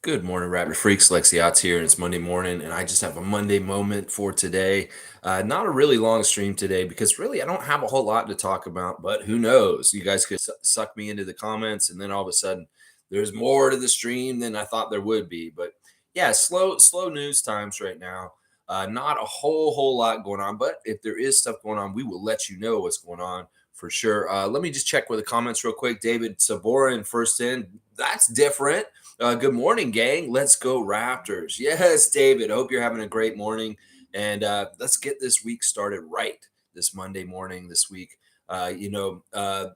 Good morning, Raptor Freaks. Lexiot's here, and it's Monday morning, and I just have a Monday moment for today. Not a really long stream today because really I don't have a whole lot to talk about, but who knows? You guys could suck me into the comments, and then all of a sudden there's more to the stream than I thought there would be. But yeah, slow news times right now. Not a whole lot going on, but if there is stuff going on, we will let you know what's going on for sure. Let me just check with the comments real quick. David Saborin first in. That's different. Good morning, gang. Let's go Raptors. Yes, David. I hope you're having a great morning. And let's get this week started right this Monday morning this week. Uh, you know, uh,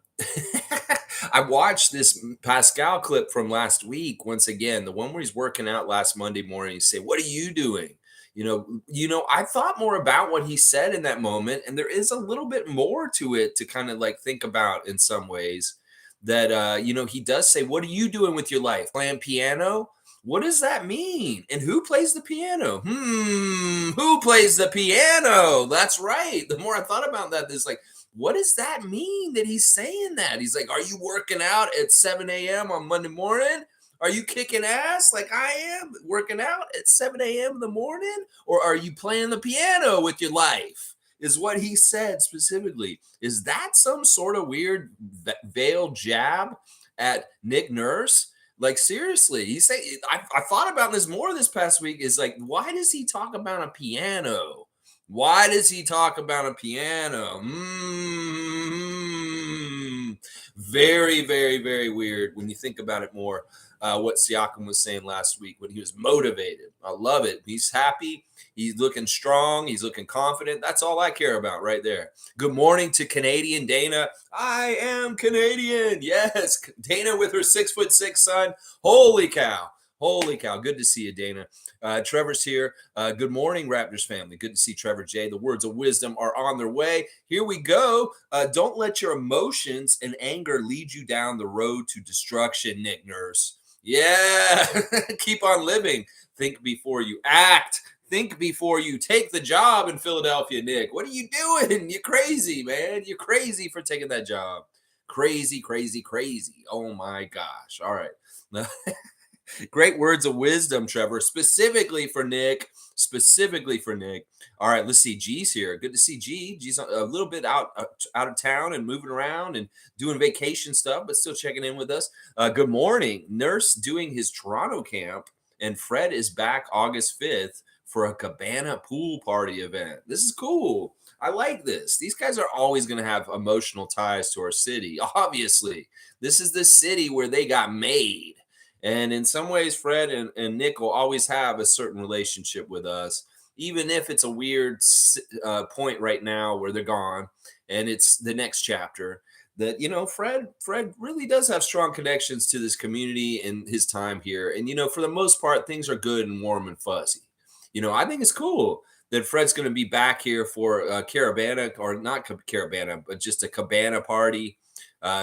I watched this Pascal clip from last week once again, the one where he's working out last Monday morning. He said, "What are you doing?" I thought more about what he said in that moment, and there is a little bit more to it to kind of like think about in some ways that he does say, "What are you doing with your life? Playing piano? What does that mean? And who plays the piano? Who plays the piano? That's right." The more I thought about that, there's like, what does that mean that he's saying that? He's like, "Are you working out at 7 a.m. on Monday morning? Are you kicking ass like I am, working out at 7 a.m. in the morning? Or are you playing the piano with your life?" Is what he said specifically. Is that some sort of weird veiled jab at Nick Nurse? Like seriously, he say I thought about this more this past week. Is like, why does he talk about a piano? Why does he talk about a piano? Very, very, very weird when you think about it more. What Siakam was saying last week when he was motivated. I love it. He's happy. He's looking strong. He's looking confident. That's all I care about right there. Good morning to Canadian Dana. I am Canadian. Yes, Dana with her 6'6" son. Holy cow. Holy cow. Good to see you, Dana. Trevor's here. Good morning, Raptors family. Good to see Trevor J. The words of wisdom are on their way. Here we go. Don't let your emotions and anger lead you down the road to destruction, Nick Nurse. Yeah. Keep on living. Think before you act. Think before you take the job in Philadelphia, Nick. What are you doing? You're crazy, man. You're crazy for taking that job. Crazy, crazy, crazy. Oh my gosh. All right. Great words of wisdom, Trevor, specifically for Nick. Specifically for Nick. All right, let's see. G's here. Good to see G. G's a little bit out of town and moving around and doing vacation stuff, but still checking in with us. Good morning. Nurse doing his Toronto camp, and Fred is back August 5th for a Cabana pool party event. This is cool. I like this. These guys are always going to have emotional ties to our city. Obviously, this is the city where they got made. And in some ways, Fred and Nick will always have a certain relationship with us, even if it's a weird point right now where they're gone and it's the next chapter. That Fred really does have strong connections to this community and his time here. And for the most part, things are good and warm and fuzzy. I think it's cool that Fred's going to be back here for a Caravana, or not Caravana, but just a Cabana party.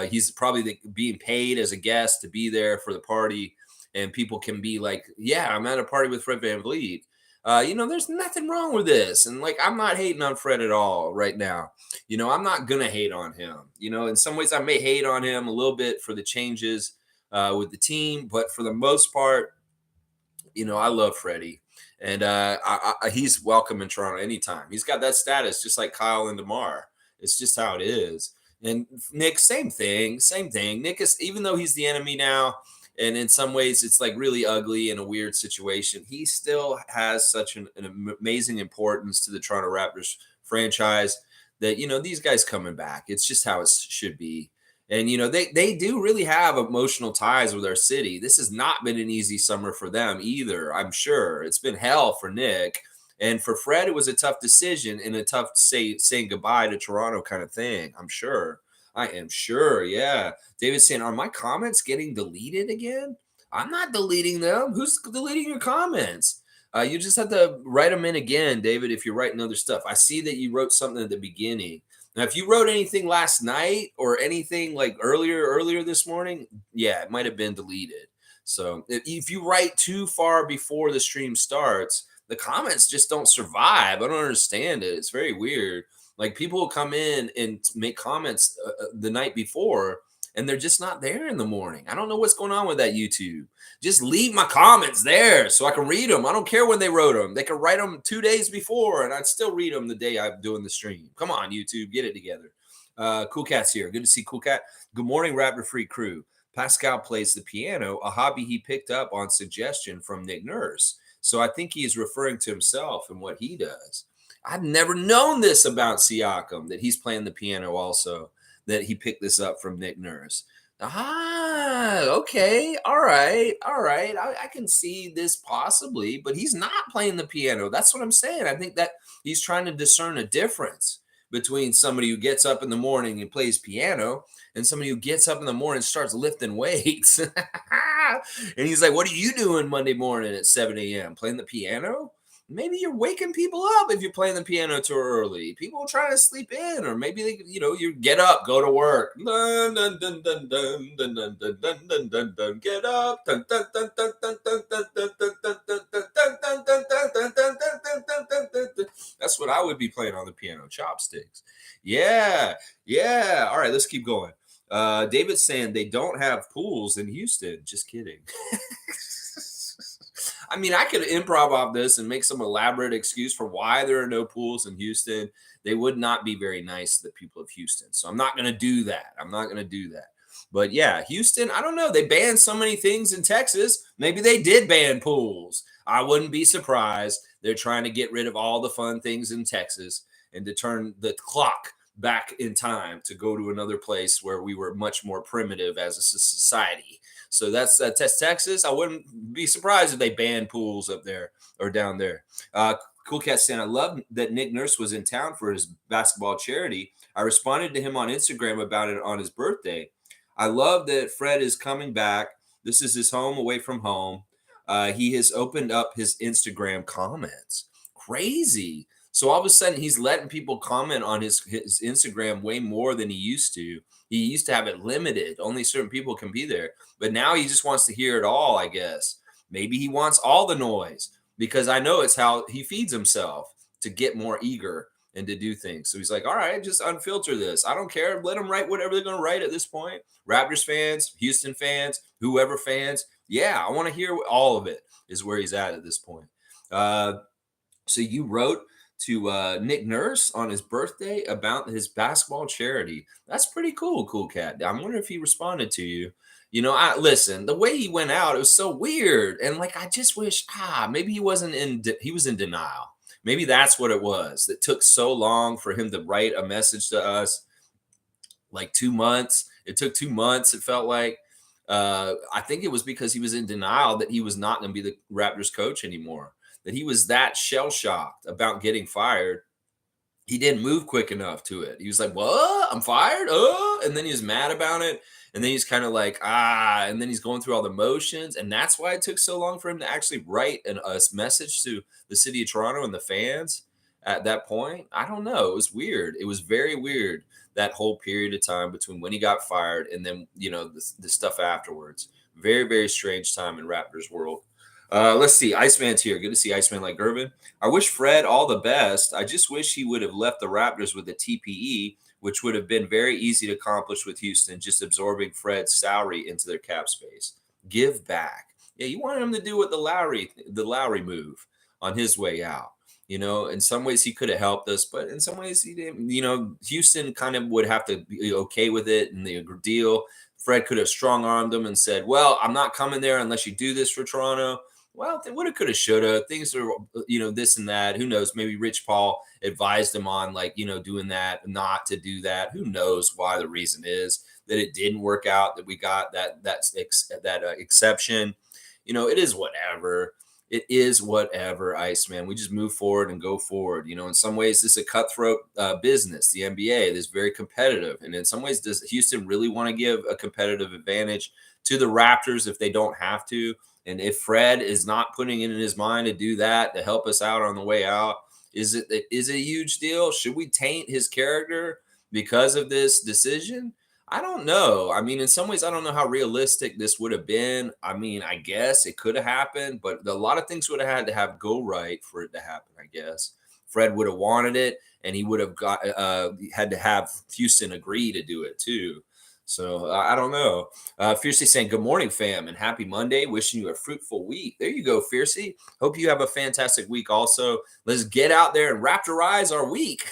He's probably being paid as a guest to be there for the party, and people can be like, "Yeah, I'm at a party with Fred VanVleet." There's nothing wrong with this, and like, I'm not hating on Fred at all right now. I'm not gonna hate on him. In some ways, I may hate on him a little bit for the changes with the team, but for the most part, I love Freddie, and he's welcome in Toronto anytime. He's got that status, just like Kyle and DeMar. It's just how it is. And Nick, same thing, same thing. Nick is, even though he's the enemy now, and in some ways it's like really ugly in a weird situation, he still has such an amazing importance to the Toronto Raptors franchise that these guys coming back. It's just how it should be. And they do really have emotional ties with our city. This has not been an easy summer for them either. I'm sure it's been hell for Nick, and for Fred, it was a tough decision and a tough saying goodbye to Toronto kind of thing. I'm sure. I am sure. Yeah. David's saying, are my comments getting deleted again? I'm not deleting them. Who's deleting your comments? You just have to write them in again, David, if you're writing other stuff. I see that you wrote something at the beginning. Now, if you wrote anything last night or anything like earlier this morning, yeah, it might have been deleted. So if you write too far before the stream starts, the comments just don't survive. I don't understand it. It's very weird. Like, people will come in and make comments the night before, and they're just not there in the morning. I don't know what's going on with that YouTube. Just leave my comments there so I can read them. I don't care when they wrote them. They can write them 2 days before, and I'd still read them the day I'm doing the stream. Come on, YouTube, get it together. Cool Cat's here. Good to see Cool Cat. Good morning, Raptor Free crew. Pascal plays the piano, a hobby he picked up on suggestion from Nick Nurse. So I think he is referring to himself and what he does. I've never known this about Siakam, that he's playing the piano also, that he picked this up from Nick Nurse. Okay. All right. I can see this possibly, but he's not playing the piano. That's what I'm saying. I think that he's trying to discern a difference between somebody who gets up in the morning and plays piano and somebody who gets up in the morning and starts lifting weights. And he's like, what are you doing Monday morning at 7 a.m.? Playing the piano? Maybe you're waking people up if you're playing the piano too early. People are trying to sleep in, or maybe they, you get up, go to work. Dun, dun, dun, dun, dun, dun, dun, dun, dun, dun, dun, dun, get up. Dun, dun, dun, dun, dun, dun, dun, dun, dun, dun, dun, dun, dun, dun, dun, dun, dun, dun, dun, dun. That's what I would be playing on the piano, chopsticks. Yeah. All right, let's keep going. David's saying they don't have pools in Houston. Just kidding. I mean, I could improv off this and make some elaborate excuse for why there are no pools in Houston. They would not be very nice to the people of Houston. So I'm not going to do that. But yeah, Houston, I don't know. They banned so many things in Texas. Maybe they did ban pools. I wouldn't be surprised. They're trying to get rid of all the fun things in Texas and to turn the clock back in time to go to another place where we were much more primitive as a society. So that's Texas. I wouldn't be surprised if they banned pools up there or down there. Cool Cat saying, I love that Nick Nurse was in town for his basketball charity. I responded to him on Instagram about it on his birthday. I love that Fred is coming back. This is his home away from home. He has opened up his Instagram comments. Crazy. So all of a sudden, he's letting people comment on his Instagram way more than he used to. He used to have it limited. Only certain people can be there. But now he just wants to hear it all, I guess. Maybe he wants all the noise because I know it's how he feeds himself to get more eager and to do things. So he's like, all right, just unfilter this. I don't care. Let them write whatever they're going to write at this point. Raptors fans, Houston fans, whoever fans. Yeah, I want to hear all of it is where he's at this point. So you wrote to Nick Nurse on his birthday about his basketball charity. That's pretty cool, Cool Cat. I wonder if he responded to you. I listen, the way he went out, it was so weird. And like, I just wish, maybe he was in denial. Maybe that's what it was. That took so long for him to write a message to us. Like 2 months. It took 2 months. It felt like, I think it was because he was in denial that he was not going to be the Raptors coach anymore. That he was that shell-shocked about getting fired. He didn't move quick enough to it. He was like, what? I'm fired? And then he was mad about it. And then he's kind of like, and then he's going through all the motions. And that's why it took so long for him to actually write a message to the city of Toronto and the fans at that point. I don't know. It was weird. It was very weird, that whole period of time between when he got fired and then, the stuff afterwards. Very, very strange time in Raptors world. Let's see. Iceman's here. Good to see Iceman like Gervin. I wish Fred all the best. I just wish he would have left the Raptors with the TPE, which would have been very easy to accomplish with Houston, just absorbing Fred's salary into their cap space. Give back. Yeah, you wanted him to do what the Lowry move on his way out. In some ways he could have helped us, but in some ways he didn't. Houston kind of would have to be okay with it and the deal. Fred could have strong-armed him and said, well, I'm not coming there unless you do this for Toronto. Well, they woulda, coulda, shoulda. Things are, this and that. Who knows? Maybe Rich Paul advised him on, doing that, not to do that. Who knows why the reason is that it didn't work out, that we got that exception. It is whatever. It is whatever, Iceman. We just move forward and go forward. In some ways, this is a cutthroat business, the NBA. It is very competitive. And in some ways, does Houston really want to give a competitive advantage to the Raptors if they don't have to? And if Fred is not putting it in his mind to do that, to help us out on the way out, is it a huge deal? Should we taint his character because of this decision? I don't know. I mean, in some ways, I don't know how realistic this would have been. I mean, I guess it could have happened, but a lot of things would have had to have go right for it to happen, I guess. Fred would have wanted it, and he would have had to have Houston agree to do it too. So I don't know. Fiercey saying, "Good morning, fam, and happy Monday. Wishing you a fruitful week." There you go, Fiercey. Hope you have a fantastic week. Also, let's get out there and raptorize our week.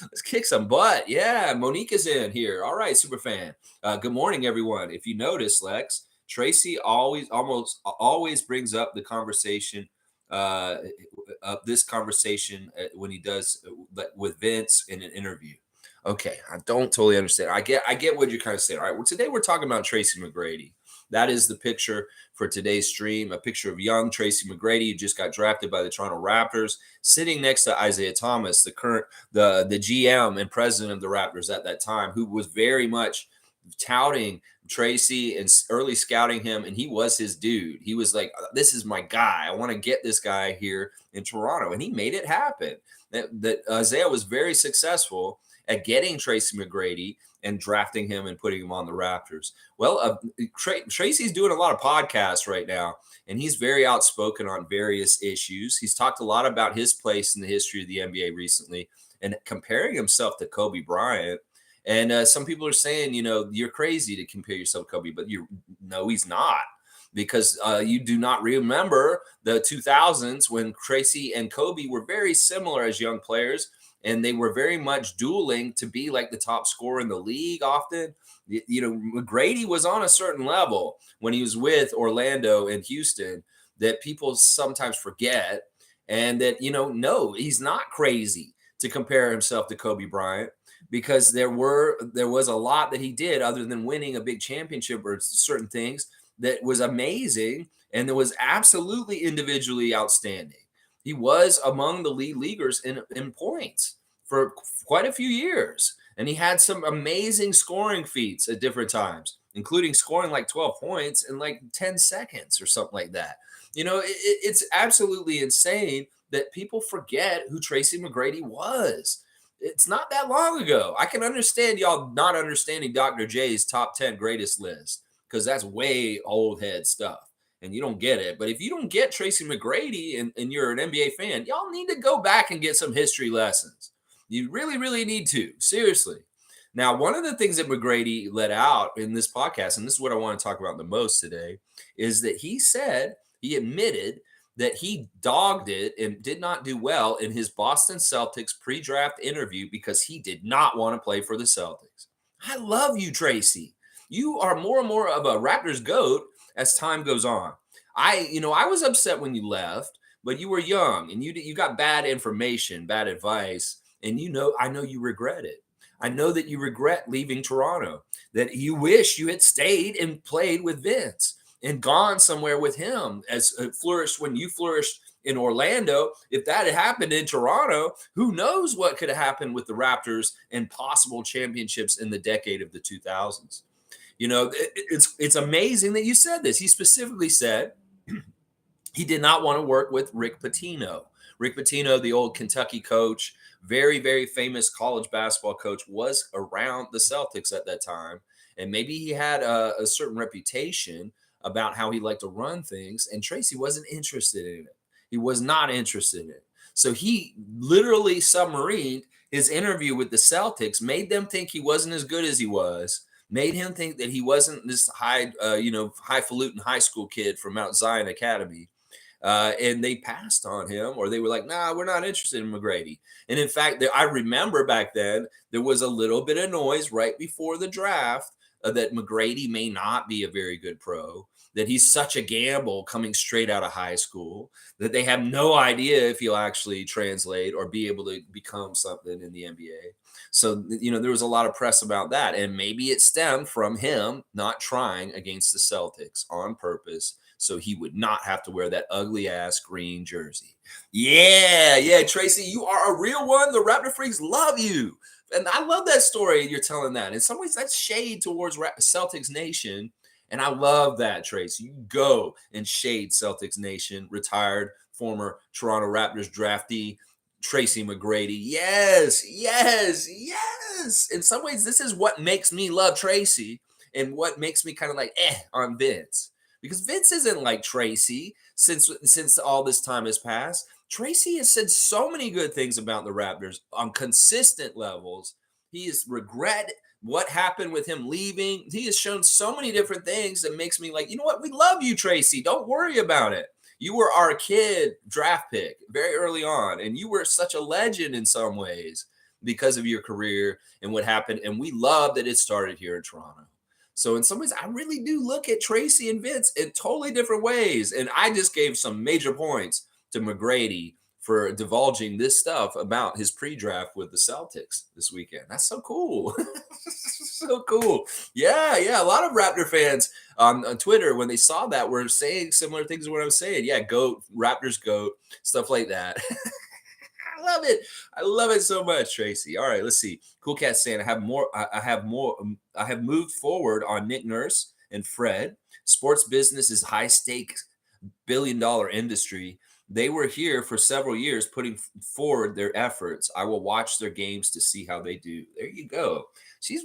Let's kick some butt. Yeah, Monique is in here. All right, super fan. Good morning, everyone. If you notice, Lex, Tracy almost always brings up the conversation. This conversation when he does with Vince in an interview. Okay, I don't totally understand. I get what you're kind of saying. All right, well, today we're talking about Tracy McGrady. That is the picture for today's stream. A picture of young Tracy McGrady, who just got drafted by the Toronto Raptors, sitting next to Isaiah Thomas, the GM and president of the Raptors at that time, who was very much touting Tracy and early scouting him, and he was his dude. He was like, "This is my guy. I want to get this guy here in Toronto," and he made it happen. That Isaiah was very successful at getting Tracy McGrady and drafting him and putting him on the Raptors. Well, Tracy's doing a lot of podcasts right now, and he's very outspoken on various issues. He's talked a lot about his place in the history of the NBA recently and comparing himself to Kobe Bryant. And some people are saying, you're crazy to compare yourself to Kobe, but no, he's not. Because you do not remember the 2000s when Tracy and Kobe were very similar as young players, and they were very much dueling to be like the top scorer in the league often. McGrady was on a certain level when he was with Orlando and Houston that people sometimes forget. And that, no, he's not crazy to compare himself to Kobe Bryant, because there was a lot that he did other than winning a big championship or certain things that was amazing and that was absolutely individually outstanding. He was among the lead leaguers in points for quite a few years. And he had some amazing scoring feats at different times, including scoring like 12 points in like 10 seconds or something like that. It's absolutely insane that people forget who Tracy McGrady was. It's not that long ago. I can understand y'all not understanding Dr. J's top 10 greatest list, because that's way old head stuff and you don't get it. But if you don't get Tracy McGrady and you're an NBA fan, y'all need to go back and get some history lessons. You really, really need to. Seriously. Now, one of the things that McGrady let out in this podcast, and this is what I want to talk about the most today, is that he admitted that he dogged it and did not do well in his Boston Celtics pre-draft interview because he did not want to play for the Celtics. I love you, Tracy. You are more and more of a Raptors GOAT as time goes on. I was upset when you left, but you were young and you got bad information, bad advice, and I know you regret it. I know that you regret leaving Toronto, that you wish you had stayed and played with Vince and gone somewhere with him as flourished when you flourished in Orlando. If that had happened in Toronto, who knows what could have happened with the Raptors and possible championships in the decade of the 2000s. It's amazing that you said this. He specifically said he did not want to work with Rick Pitino. Rick Pitino, the old Kentucky coach, very, very famous college basketball coach, was around the Celtics at that time. And maybe he had a certain reputation about how he liked to run things. And Tracy wasn't interested in it. He was not interested in it. So he literally submarined his interview with the Celtics, made them think he wasn't as good as he was, made him think that he wasn't this highfalutin high school kid from Mount Zion Academy. And they passed on him, or they were like, "Nah, we're not interested in McGrady." And in fact, I remember back then, there was a little bit of noise right before the draft that McGrady may not be a very good pro, that he's such a gamble coming straight out of high school, that they have no idea if he'll actually translate or be able to become something in the NBA. So, there was a lot of press about that. And maybe it stemmed from him not trying against the Celtics on purpose, so he would not have to wear that ugly ass green jersey. Yeah, Tracy, you are a real one. The Raptor freaks love you. And I love that story you're telling that. In some ways, that's shade towards Celtics Nation. And I love that, Tracy. You go and shade Celtics Nation, retired former Toronto Raptors draftee Tracy McGrady. Yes. In some ways, this is what makes me love Tracy and what makes me kind of like on Vince. Because Vince isn't like Tracy since all this time has passed. Tracy has said so many good things about the Raptors on consistent levels. He has regret what happened with him leaving. He has shown so many different things that makes me like, you know what? We love you, Tracy. Don't worry about it. You were our kid draft pick very early on, and you were such a legend in some ways because of your career and what happened. And we love that it started here in Toronto. So in some ways, I really do look at Tracy and Vince in totally different ways. And I just gave some major points to McGrady for divulging this stuff about his pre-draft with the Celtics this weekend. That's so cool. So cool. Yeah, yeah. A lot of Raptor fans on Twitter, when they saw that, were saying similar things to what I was saying. Yeah, GOAT, Raptors GOAT, stuff like that. I love it. I love it so much, Tracy. All right, let's see. Cool Cat saying I have more. I have more. I have moved forward on Nick Nurse and Fred. Sports business is high stakes, billion-dollar industry. They were here for several years, putting forward their efforts. I will watch their games to see how they do. There you go. She's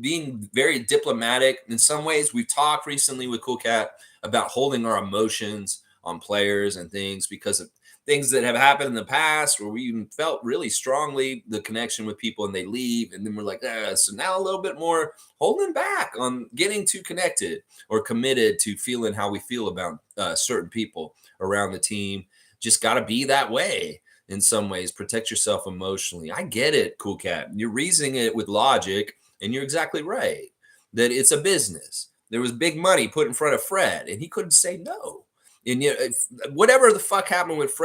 being very diplomatic. In some ways, we've talked recently with Cool Cat about holding our emotions on players and things because of things that have happened in the past where we felt really strongly the connection with people and they leave. And then we're like, so now a little bit more holding back on getting too connected or committed to feeling how we feel about certain people around the team. Just got to be that way in some ways. Protect yourself emotionally. I get it, Cool Cat. You're reasoning it with logic, and you're exactly right that it's a business. There was big money put in front of Fred, and he couldn't say no. And whatever the fuck happened with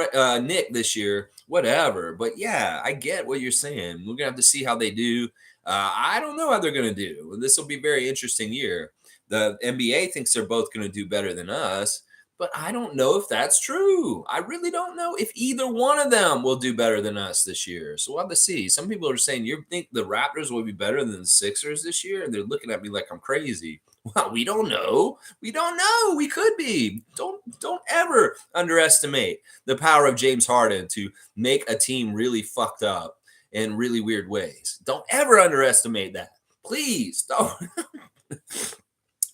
Nick this year, whatever. But yeah, I get what you're saying. We're gonna have to see how they do. I don't know how they're gonna do. This will be a very interesting year. The NBA thinks they're both gonna do better than us, but I don't know if that's true. I really don't know if either one of them will do better than us this year. So we'll have to see. Some people are saying you think the Raptors will be better than the Sixers this year, and they're looking at me like I'm crazy. Well, we don't know. We don't know. We could be. Don't ever underestimate the power of James Harden to make a team really fucked up in really weird ways. Don't ever underestimate that. Please don't.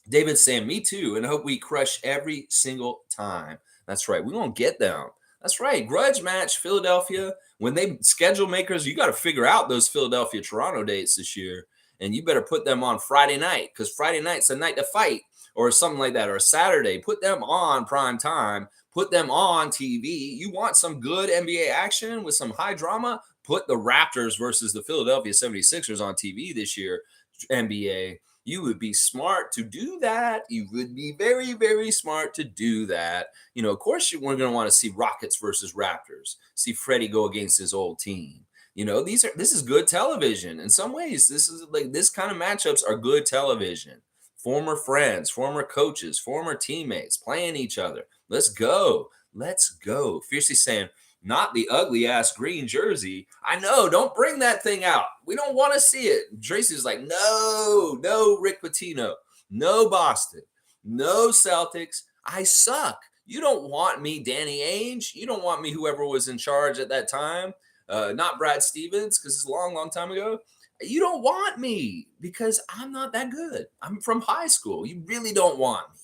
David's saying, me too, and I hope we crush every single time. That's right. We won't get them. That's right. Grudge match, Philadelphia. When they schedule makers, you got to figure out those Philadelphia Toronto dates this year. And you better put them on Friday night because Friday night's a night to fight or something like that, or a Saturday. Put them on prime time. Put them on TV. You want some good NBA action with some high drama? Put the Raptors versus the Philadelphia 76ers on TV this year, NBA. You would be smart to do that. You would be very, very smart to do that. Of course, we're going to want to see Rockets versus Raptors, see Freddie go against his old team. This is good television. In some ways, this kind of matchups are good television. Former friends, former coaches, former teammates playing each other. Let's go. Let's go. Fiercely saying, not the ugly ass green jersey. I know. Don't bring that thing out. We don't want to see it. Tracy's like, no, Rick Pitino, no Boston, no Celtics. I suck. You don't want me, Danny Ainge. You don't want me, whoever was in charge at that time. Not Brad Stevens, because it's a long, long time ago. You don't want me because I'm not that good. I'm from high school. You really don't want me.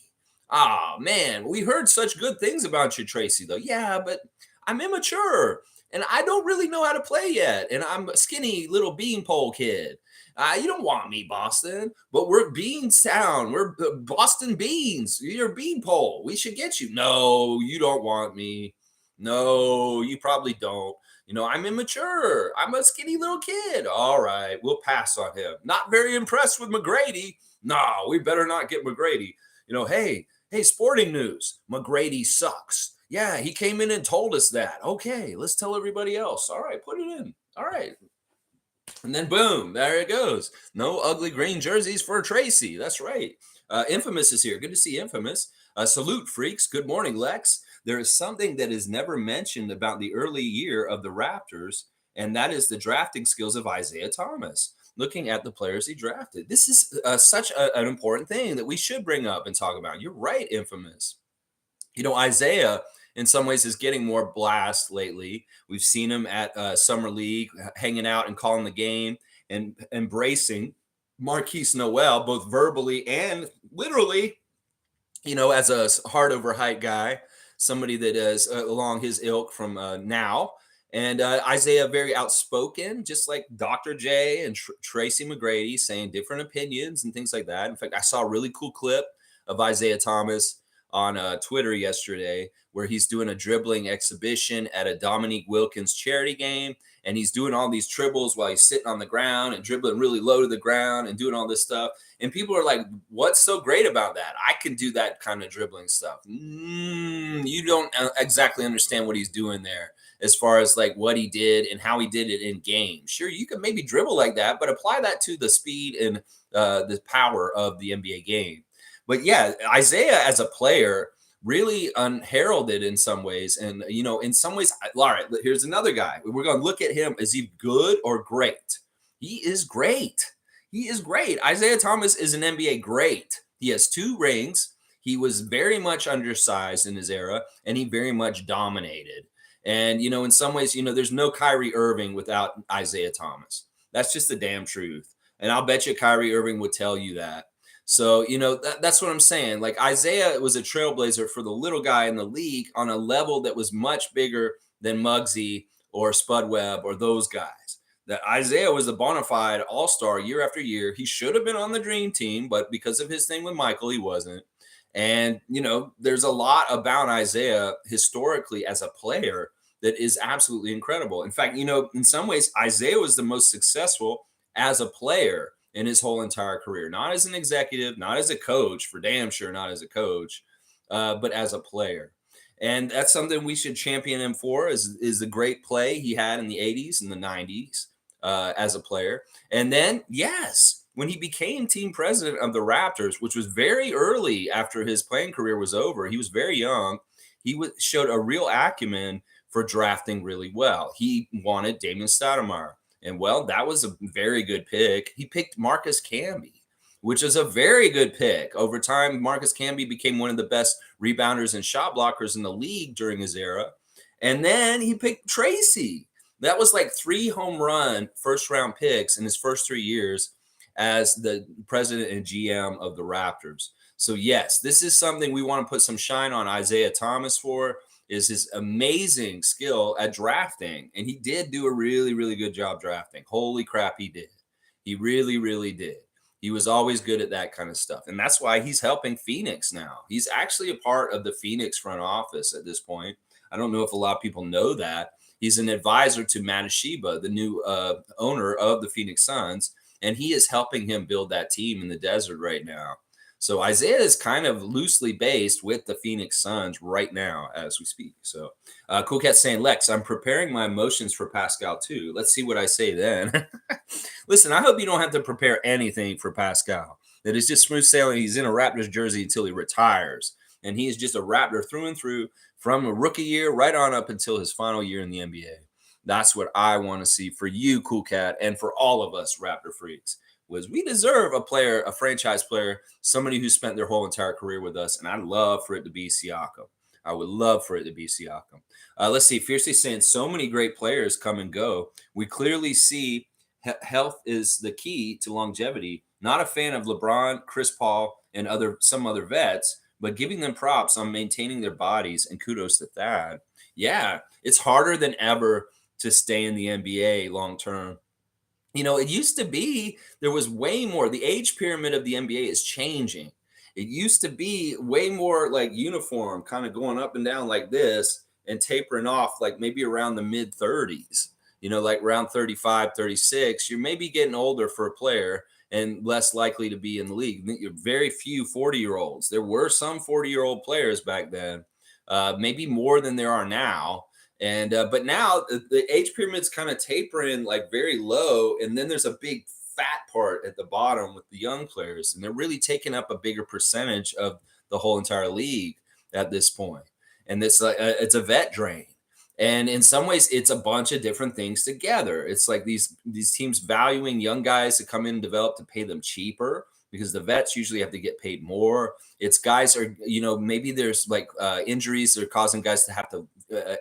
Oh, man. We heard such good things about you, Tracy, though. Yeah, but I'm immature and I don't really know how to play yet. And I'm a skinny little beanpole kid. You don't want me, Boston, but we're Beanstown. We're Boston Beans. You're beanpole. We should get you. No, you don't want me. No, you probably don't. I'm immature. I'm a skinny little kid. All right, we'll pass on him. Not very impressed with McGrady. No, we better not get McGrady. Hey, sporting news. McGrady sucks. Yeah, he came in and told us that. Okay, let's tell everybody else. All right, put it in. All right. And then boom, there it goes. No ugly green jerseys for Tracy. That's right. Infamous is here. Good to see Infamous. Salute, freaks. Good morning, Lex. There is something that is never mentioned about the early year of the Raptors, and that is the drafting skills of Isaiah Thomas. Looking at the players he drafted. This is such an important thing that we should bring up and talk about. You're right, Infamous. Isaiah, in some ways, is getting more blast lately. We've seen him at Summer League, hanging out and calling the game and embracing Marquise Noel, both verbally and literally, as a hard over height guy, somebody that is along his ilk from now. And Isaiah, very outspoken, just like Dr. J and Tracy McGrady, saying different opinions and things like that. In fact, I saw a really cool clip of Isaiah Thomas on Twitter yesterday where he's doing a dribbling exhibition at a Dominique Wilkins charity game. And he's doing all these dribbles while he's sitting on the ground and dribbling really low to the ground and doing all this stuff. And people are like, what's so great about that? I can do that kind of dribbling stuff. You don't exactly understand what he's doing there as far as like what he did and how he did it in game. Sure, you could maybe dribble like that, but apply that to the speed and the power of the NBA game. But yeah, Isaiah as a player really unheralded in some ways. And, in some ways, all right, here's another guy. We're going to look at him. Is he good or great? He is great. He is great. Isaiah Thomas is an NBA great. He has 2 rings. He was very much undersized in his era, and he very much dominated. And, in some ways, there's no Kyrie Irving without Isaiah Thomas. That's just the damn truth. And I'll bet you Kyrie Irving would tell you that. So, that's what I'm saying. Like Isaiah was a trailblazer for the little guy in the league on a level that was much bigger than Muggsy or Spud Webb or those guys. That Isaiah was a bona fide all-star year after year. He should have been on the dream team, but because of his thing with Michael, he wasn't. And, there's a lot about Isaiah historically as a player that is absolutely incredible. In fact, in some ways, Isaiah was the most successful as a player in his whole entire career, not as an executive, not as a coach, for damn sure, not as a coach, but as a player. And that's something we should champion him for is the great play he had in the 80s and the 90s as a player. And then, yes, when he became team president of the Raptors, which was very early after his playing career was over, he was very young. He showed a real acumen for drafting really well. He wanted Damian Stoudemire. And well, that was a very good pick. He picked Marcus Camby, which is a very good pick. Over time, Marcus Camby became one of the best rebounders and shot blockers in the league during his era. And then he picked Tracy. That was like 3 home run first round picks in his first 3 years as the president and GM of the Raptors. So yes, this is something we want to put some shine on Isaiah Thomas for, is his amazing skill at drafting. And he did do a really, really good job drafting. Holy crap, he did. He really, really did. He was always good at that kind of stuff. And that's why he's helping Phoenix now. He's actually a part of the Phoenix front office at this point. I don't know if a lot of people know that. He's an advisor to Matasheba, the new owner of the Phoenix Suns. And he is helping him build that team in the desert right now. So Isaiah is kind of loosely based with the Phoenix Suns right now as we speak. So Cool Cat's saying, Lex, I'm preparing my emotions for Pascal too. Let's see what I say then. Listen, I hope you don't have to prepare anything for Pascal. That is just smooth sailing. He's in a Raptors jersey until he retires. And he is just a Raptor through and through from a rookie year right on up until his final year in the NBA. That's what I want to see for you, Cool Cat, and for all of us Raptor freaks. Was we deserve a player, a franchise player, somebody who spent their whole entire career with us. And I'd love for it to be Siakam. I would love for it to be Siakam. Let's see. Fiercely saying so many great players come and go. We clearly see health is the key to longevity. Not a fan of LeBron, Chris Paul, and some other vets, but giving them props on maintaining their bodies, and kudos to Thad. Yeah, it's harder than ever to stay in the NBA long term. It used to be there was way more. The age pyramid of the NBA is changing. It used to be way more like uniform, kind of going up and down like this and tapering off like maybe around the mid 30s, like around 35, 36. You're maybe getting older for a player and less likely to be in the league. You're very few 40-year-olds. There were some 40-year-old players back then, maybe more than there are now. And but now the age pyramid's kind of tapering like very low, and then there's a big fat part at the bottom with the young players, and they're really taking up a bigger percentage of the whole entire league at this point. And it's like it's a vet drain, and in some ways it's a bunch of different things together. It's like these teams valuing young guys to come in and develop to pay them cheaper, because the vets usually have to get paid more. It's guys are, maybe there's like injuries that are causing guys to have to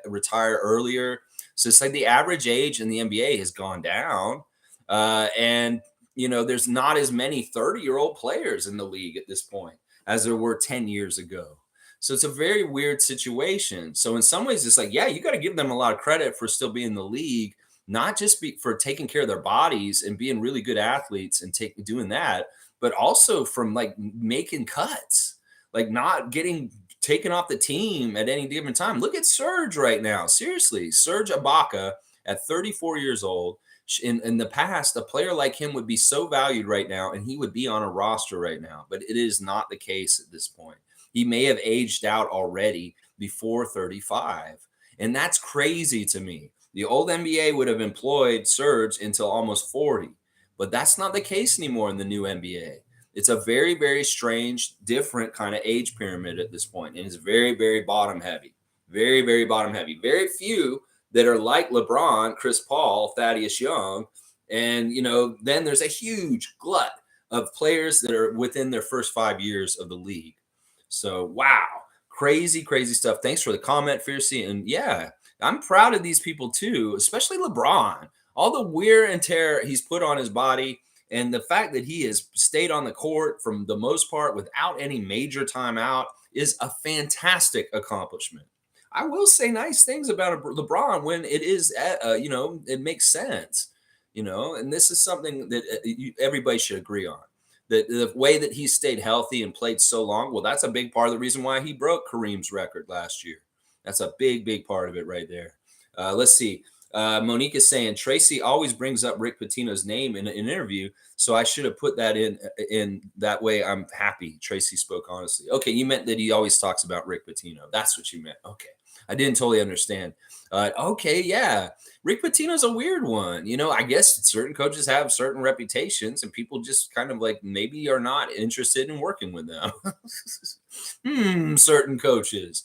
retire earlier. So it's like the average age in the NBA has gone down. And there's not as many 30-year-old players in the league at this point as there were 10 years ago. So it's a very weird situation. So in some ways, it's like, yeah, you got to give them a lot of credit for still being in the league, not just for taking care of their bodies and being really good athletes and doing that, but also from like making cuts, like not getting taken off the team at any given time. Look at Serge right now. Seriously, Serge Ibaka at 34 years old. In the past, a player like him would be so valued right now, and he would be on a roster right now. But it is not the case at this point. He may have aged out already before 35. And that's crazy to me. The old NBA would have employed Serge until almost 40, but that's not the case anymore in the new NBA. It's a very, very strange, different kind of age pyramid at this point, and it's very, very bottom heavy. Very, very bottom heavy. Very few that are like LeBron, Chris Paul, Thaddeus Young, and then there's a huge glut of players that are within their first 5 years of the league. So, wow, crazy, crazy stuff. Thanks for the comment, Fiercey. And yeah, I'm proud of these people too, especially LeBron. All the wear and tear he's put on his body, and the fact that he has stayed on the court from the most part without any major timeout is a fantastic accomplishment. I will say nice things about LeBron when it is, it makes sense, and this is something that everybody should agree on. The way that he stayed healthy and played so long, well, that's a big part of the reason why he broke Kareem's record last year. That's a big, big part of it right there. Let's see. Monique is saying Tracy always brings up Rick Pitino's name in an interview, so I should have put that in that way. I'm happy Tracy spoke honestly. Okay, you meant that he always talks about Rick Pitino. That's what you meant. Okay, I didn't totally understand. Okay, yeah, Rick Pitino's a weird one. I guess certain coaches have certain reputations, and people just kind of like maybe are not interested in working with them. Certain coaches.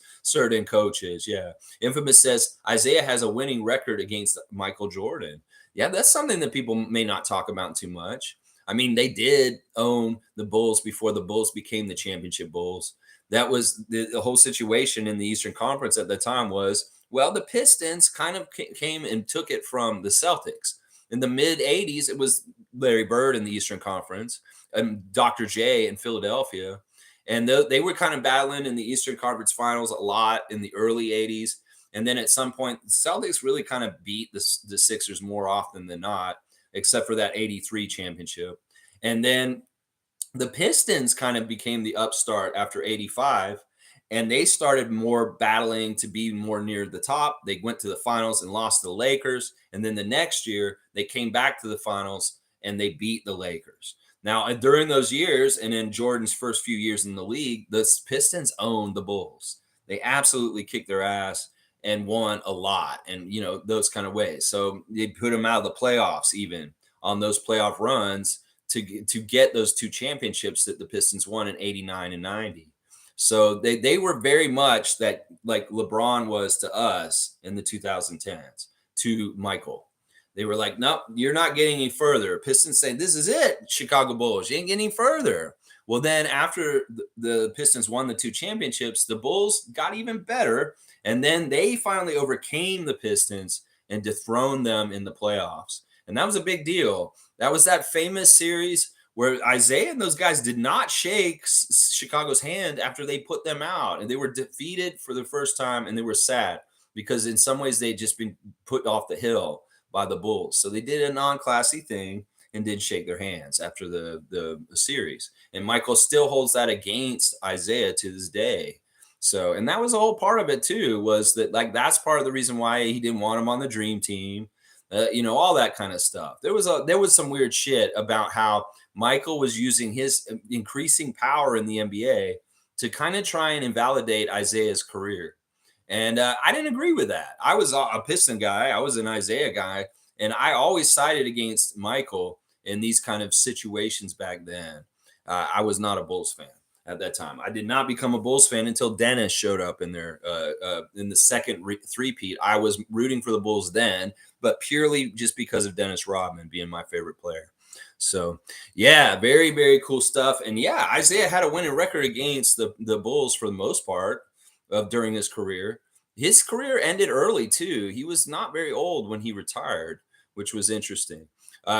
Yeah. Infamous says Isaiah has a winning record against Michael Jordan. Yeah, that's something that people may not talk about too much. I mean, they did own the Bulls before the Bulls became the championship Bulls. That was the whole situation in the Eastern Conference at the time was, well, the Pistons kind of came and took it from the Celtics. In the mid 80s, it was Larry Bird in the Eastern Conference and Dr. J in Philadelphia. And they were kind of battling in the Eastern Conference Finals a lot in the early 80s. And then at some point, the Celtics really kind of beat the Sixers more often than not, except for that 83 championship. And then the Pistons kind of became the upstart after 85. And they started more battling to be more near the top. They went to the finals and lost to the Lakers. And then the next year, they came back to the finals and they beat the Lakers. Now, during those years and in Jordan's first few years in the league, the Pistons owned the Bulls. They absolutely kicked their ass and won a lot and, those kind of ways. So they put them out of the playoffs even on those playoff runs to get those two championships that the Pistons won in 89 and 90. So they were very much that like LeBron was to us in the 2010s to Michael. They were like, nope, you're not getting any further. Pistons saying, this is it, Chicago Bulls. You ain't getting any further. Well, then after the Pistons won the two championships, the Bulls got even better. And then they finally overcame the Pistons and dethroned them in the playoffs. And that was a big deal. That was that famous series where Isaiah and those guys did not shake Chicago's hand after they put them out. And they were defeated for the first time, and they were sad because in some ways they'd just been put off the hill by the Bulls. So they did a non-classy thing and didn't shake their hands after the series. And Michael still holds that against Isaiah to this day. So, and that was a whole part of it too, was that like, that's part of the reason why he didn't want him on the dream team, all that kind of stuff. There was some weird shit about how Michael was using his increasing power in the NBA to kind of try and invalidate Isaiah's career. And I didn't agree with that. I was a Piston guy. I was an Isaiah guy. And I always sided against Michael in these kind of situations back then. I was not a Bulls fan at that time. I did not become a Bulls fan until Dennis showed up in there in the second three-peat. I was rooting for the Bulls then, but purely just because of Dennis Rodman being my favorite player. So, yeah, very, very cool stuff. And, yeah, Isaiah had a winning record against the Bulls for the most part during his career. His career ended early, too. He was not very old when he retired, which was interesting.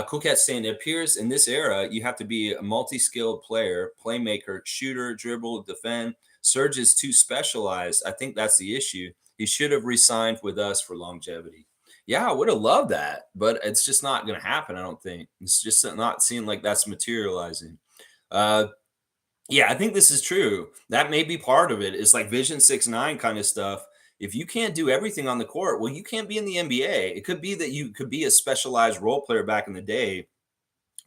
Cool Cat saying, it appears in this era, you have to be a multi-skilled player, playmaker, shooter, dribble, defend, Serge is too specialized. I think that's the issue. He should have re-signed with us for longevity. Yeah, I would have loved that, but it's just not going to happen. I don't think it's just not seeming like that's materializing. Uh, yeah, I think this is true. That may be part of it. It's like Vision 6-9 kind of stuff. If you can't do everything on the court, well, you can't be in the NBA. It could be that you could be a specialized role player back in the day.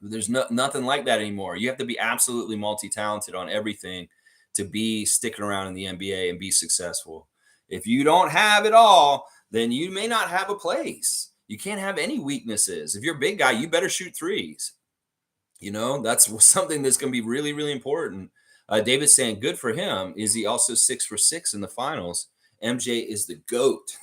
There's nothing like that anymore. You have to be absolutely multi-talented on everything to be sticking around in the NBA and be successful. If you don't have it all, then you may not have a place. You can't have any weaknesses. If you're a big guy, you better shoot threes. That's something that's going to be really, really important. David's saying, good for him. Is he also 6 for 6 in the finals? MJ is the GOAT.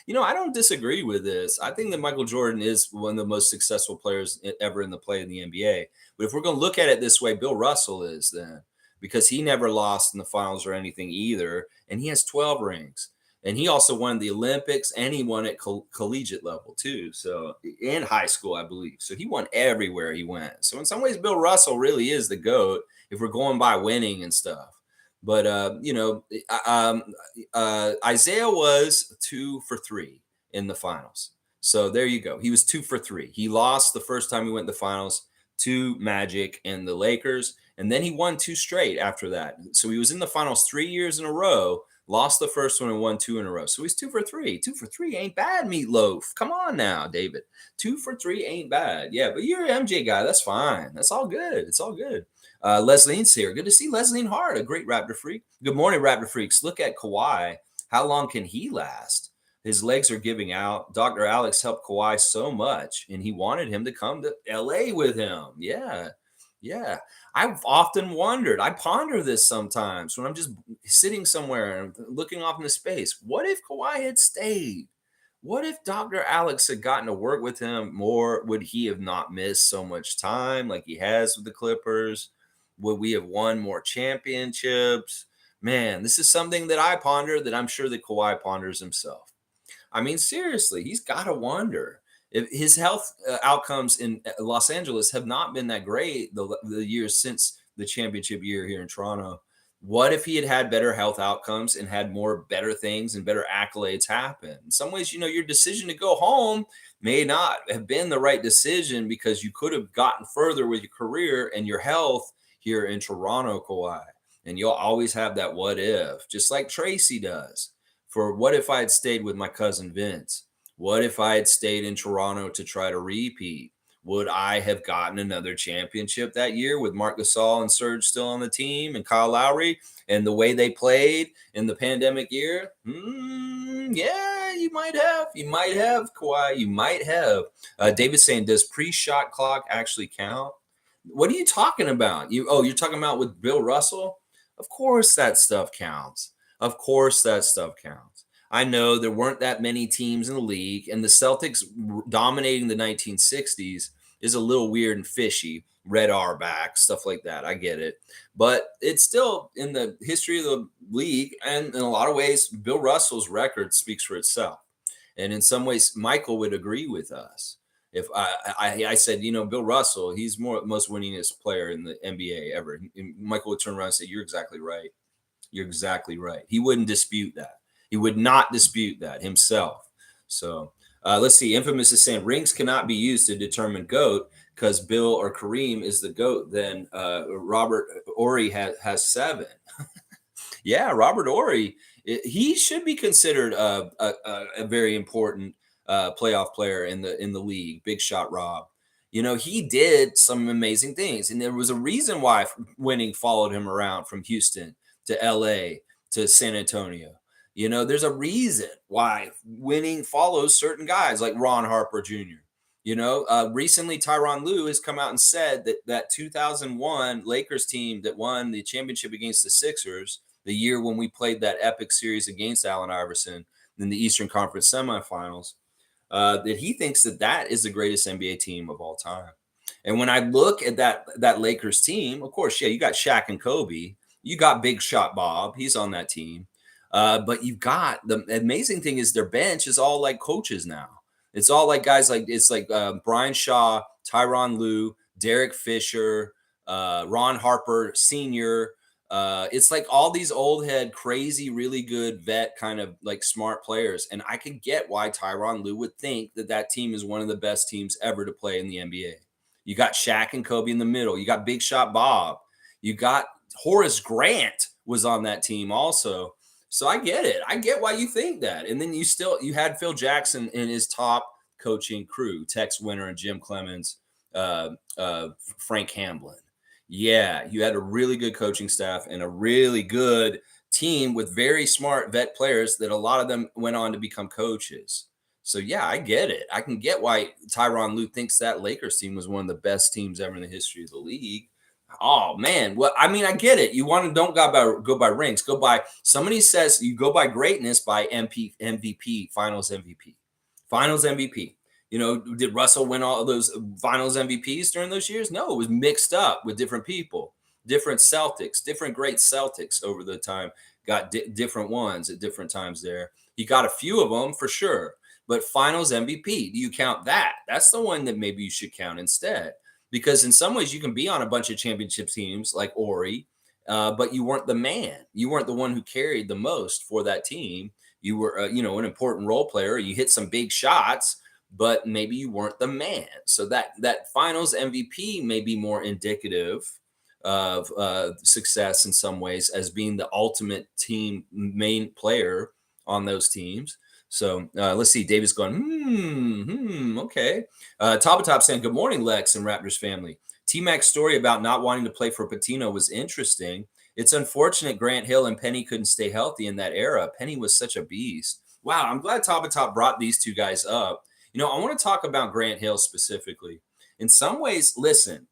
I don't disagree with this. I think that Michael Jordan is one of the most successful players ever in the play in the NBA. But if we're going to look at it this way, Bill Russell is then, because he never lost in the finals or anything either. And he has 12 rings. And he also won the Olympics, and he won at collegiate level too. So, in high school, I believe. So he won everywhere he went. So in some ways, Bill Russell really is the GOAT if we're going by winning and stuff. But Isaiah was 2 for 3 in the finals. So there you go. He was 2 for 3. He lost the first time he went to the finals to Magic and the Lakers, and then he won 2 straight after that. So he was in the finals 3 years in a row. Lost the first one and won 2 in a row. So he's 2 for 3. 2 for 3 ain't bad, Meatloaf. Come on now, David. 2 for 3 ain't bad. Yeah, but you're an MJ guy. That's fine. That's all good. It's all good. Leslie's here. Good to see Leslie Hart, a great Raptor freak. Good morning, Raptor freaks. Look at Kawhi. How long can he last? His legs are giving out. Dr. Alex helped Kawhi so much, and he wanted him to come to LA with him. Yeah. Yeah. I've often wondered, I ponder this sometimes when I'm just sitting somewhere and looking off into space. What if Kawhi had stayed? What if Dr. Alex had gotten to work with him more? Would he have not missed so much time like he has with the Clippers? Would we have won more championships? Man, this is something that I ponder that I'm sure that Kawhi ponders himself. I mean, seriously, he's got to wonder if his health outcomes in Los Angeles have not been that great the years since the championship year here in Toronto. What if he had had better health outcomes and had more better things and better accolades happen? In some ways, your decision to go home may not have been the right decision because you could have gotten further with your career and your health here in Toronto, Kawhi. And you'll always have that what if, just like Tracy does. For what if I had stayed with my cousin Vince? What if I had stayed in Toronto to try to repeat? Would I have gotten another championship that year with Marc Gasol and Serge still on the team and Kyle Lowry and the way they played in the pandemic year? Yeah, you might have. You might have, Kawhi. You might have. David saying, does pre-shot clock actually count? What are you talking about? You're talking about with Bill Russell? Of course that stuff counts. Of course that stuff counts. I know there weren't that many teams in the league, and the Celtics dominating the 1960s is a little weird and fishy. Red Auerbach, stuff like that. I get it. But it's still in the history of the league, and in a lot of ways, Bill Russell's record speaks for itself. And in some ways, Michael would agree with us. If I said, Bill Russell, he's most winningest player in the NBA ever. And Michael would turn around and say, you're exactly right. You're exactly right. He wouldn't dispute that. He would not dispute that himself. So let's see. Infamous is saying rings cannot be used to determine GOAT because Bill or Kareem is the GOAT. Then Robert Horry has 7. Yeah, Robert Horry, he should be considered a very important playoff player in the league. Big shot Rob. He did some amazing things, and there was a reason why winning followed him around from Houston to LA to San Antonio. There's a reason why winning follows certain guys like Ron Harper Jr. Recently Tyronn Lue has come out and said that 2001 Lakers team that won the championship against the Sixers, the year when we played that epic series against Allen Iverson in the Eastern Conference semifinals, that he thinks that is the greatest NBA team of all time. And when I look at that Lakers team, of course, yeah, you got Shaq and Kobe. You got Big Shot Bob. He's on that team. But you've got the amazing thing is their bench is all like coaches now. It's all like guys like Brian Shaw, Tyronn Lue, Derek Fisher, Ron Harper Sr., It's like all these old head, crazy, really good vet kind of like smart players. And I can get why Tyronn Lue would think that that team is one of the best teams ever to play in the NBA. You got Shaq and Kobe in the middle. You got Big Shot Bob. You got Horace Grant was on that team also. So I get it. I get why you think that. And then you had Phil Jackson in his top coaching crew, Tex Winter and Jim Clemens, Frank Hamblin. Yeah, you had a really good coaching staff and a really good team with very smart vet players that a lot of them went on to become coaches. So yeah, I get it. I can get why Tyronn Lue thinks that Lakers team was one of the best teams ever in the history of the league. Oh man, well, I mean, I get it. You want to don't go by rings, go by somebody says you go by greatness by MVP, Finals MVP, Finals MVP. You know, did Russell win all of those Finals MVPs during those years? No, it was mixed up with different people, different Celtics, different great Celtics over the time. Got different ones at different times there. He got a few of them for sure, but Finals MVP. Do you count that? That's the one that maybe you should count instead because in some ways you can be on a bunch of championship teams like Ori, but you weren't the man. You weren't the one who carried the most for that team. You were, an important role player. You hit some big shots, but maybe you weren't the man. So that Finals MVP may be more indicative of success in some ways as being the ultimate team main player on those teams. So let's see. David's going, okay. Top saying, good morning, Lex and Raptors family. T-Mac's story about not wanting to play for Pitino was interesting. It's unfortunate Grant Hill and Penny couldn't stay healthy in that era. Penny was such a beast. Wow, I'm glad Top brought these two guys up. I want to talk about Grant Hill specifically. In some ways, listen,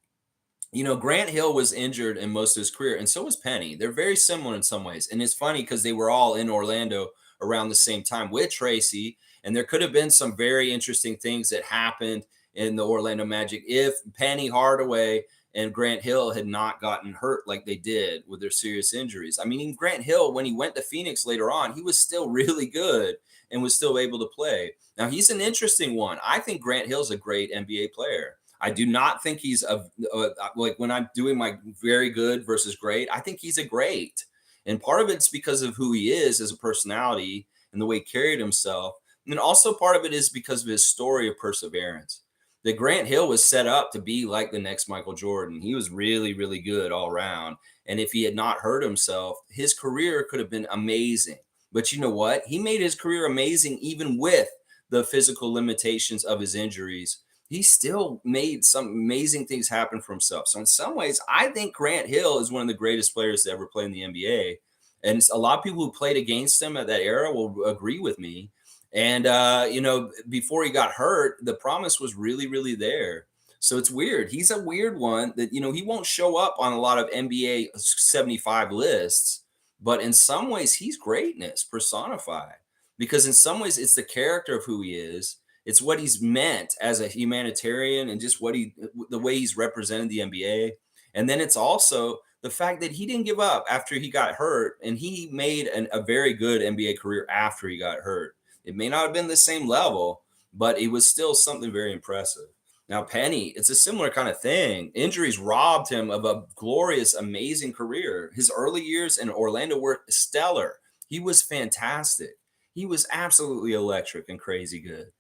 Grant Hill was injured in most of his career, and so was Penny. They're very similar in some ways. And it's funny because they were all in Orlando around the same time with Tracy. And there could have been some very interesting things that happened in the Orlando Magic if Penny Hardaway and Grant Hill had not gotten hurt like they did with their serious injuries. I mean, Grant Hill, when he went to Phoenix later on, he was still really good and was still able to play. Now, he's an interesting one. I think Grant Hill's a great NBA player. I do not think he's like when I'm doing my very good versus great, I think he's a great. And part of it's because of who he is as a personality and the way he carried himself. And then also part of it is because of his story of perseverance. That Grant Hill was set up to be like the next Michael Jordan. He was really, really good all around. And if he had not hurt himself, his career could have been amazing. But you know what? He made his career amazing even with the physical limitations of his injuries. He still made some amazing things happen for himself. So in some ways, I think Grant Hill is one of the greatest players to ever play in the NBA. And a lot of people who played against him at that era will agree with me. And, before he got hurt, the promise was really, really there. So it's weird. He's a weird one that, he won't show up on a lot of NBA 75 lists. But in some ways, he's greatness personified because in some ways, it's the character of who he is. It's what he's meant as a humanitarian and just the way he's represented the NBA. And then it's also the fact that he didn't give up after he got hurt and he made a very good NBA career after he got hurt. It may not have been the same level, but it was still something very impressive. Now, Penny, it's a similar kind of thing. Injuries robbed him of a glorious, amazing career. His early years in Orlando were stellar. He was fantastic. He was absolutely electric and crazy good.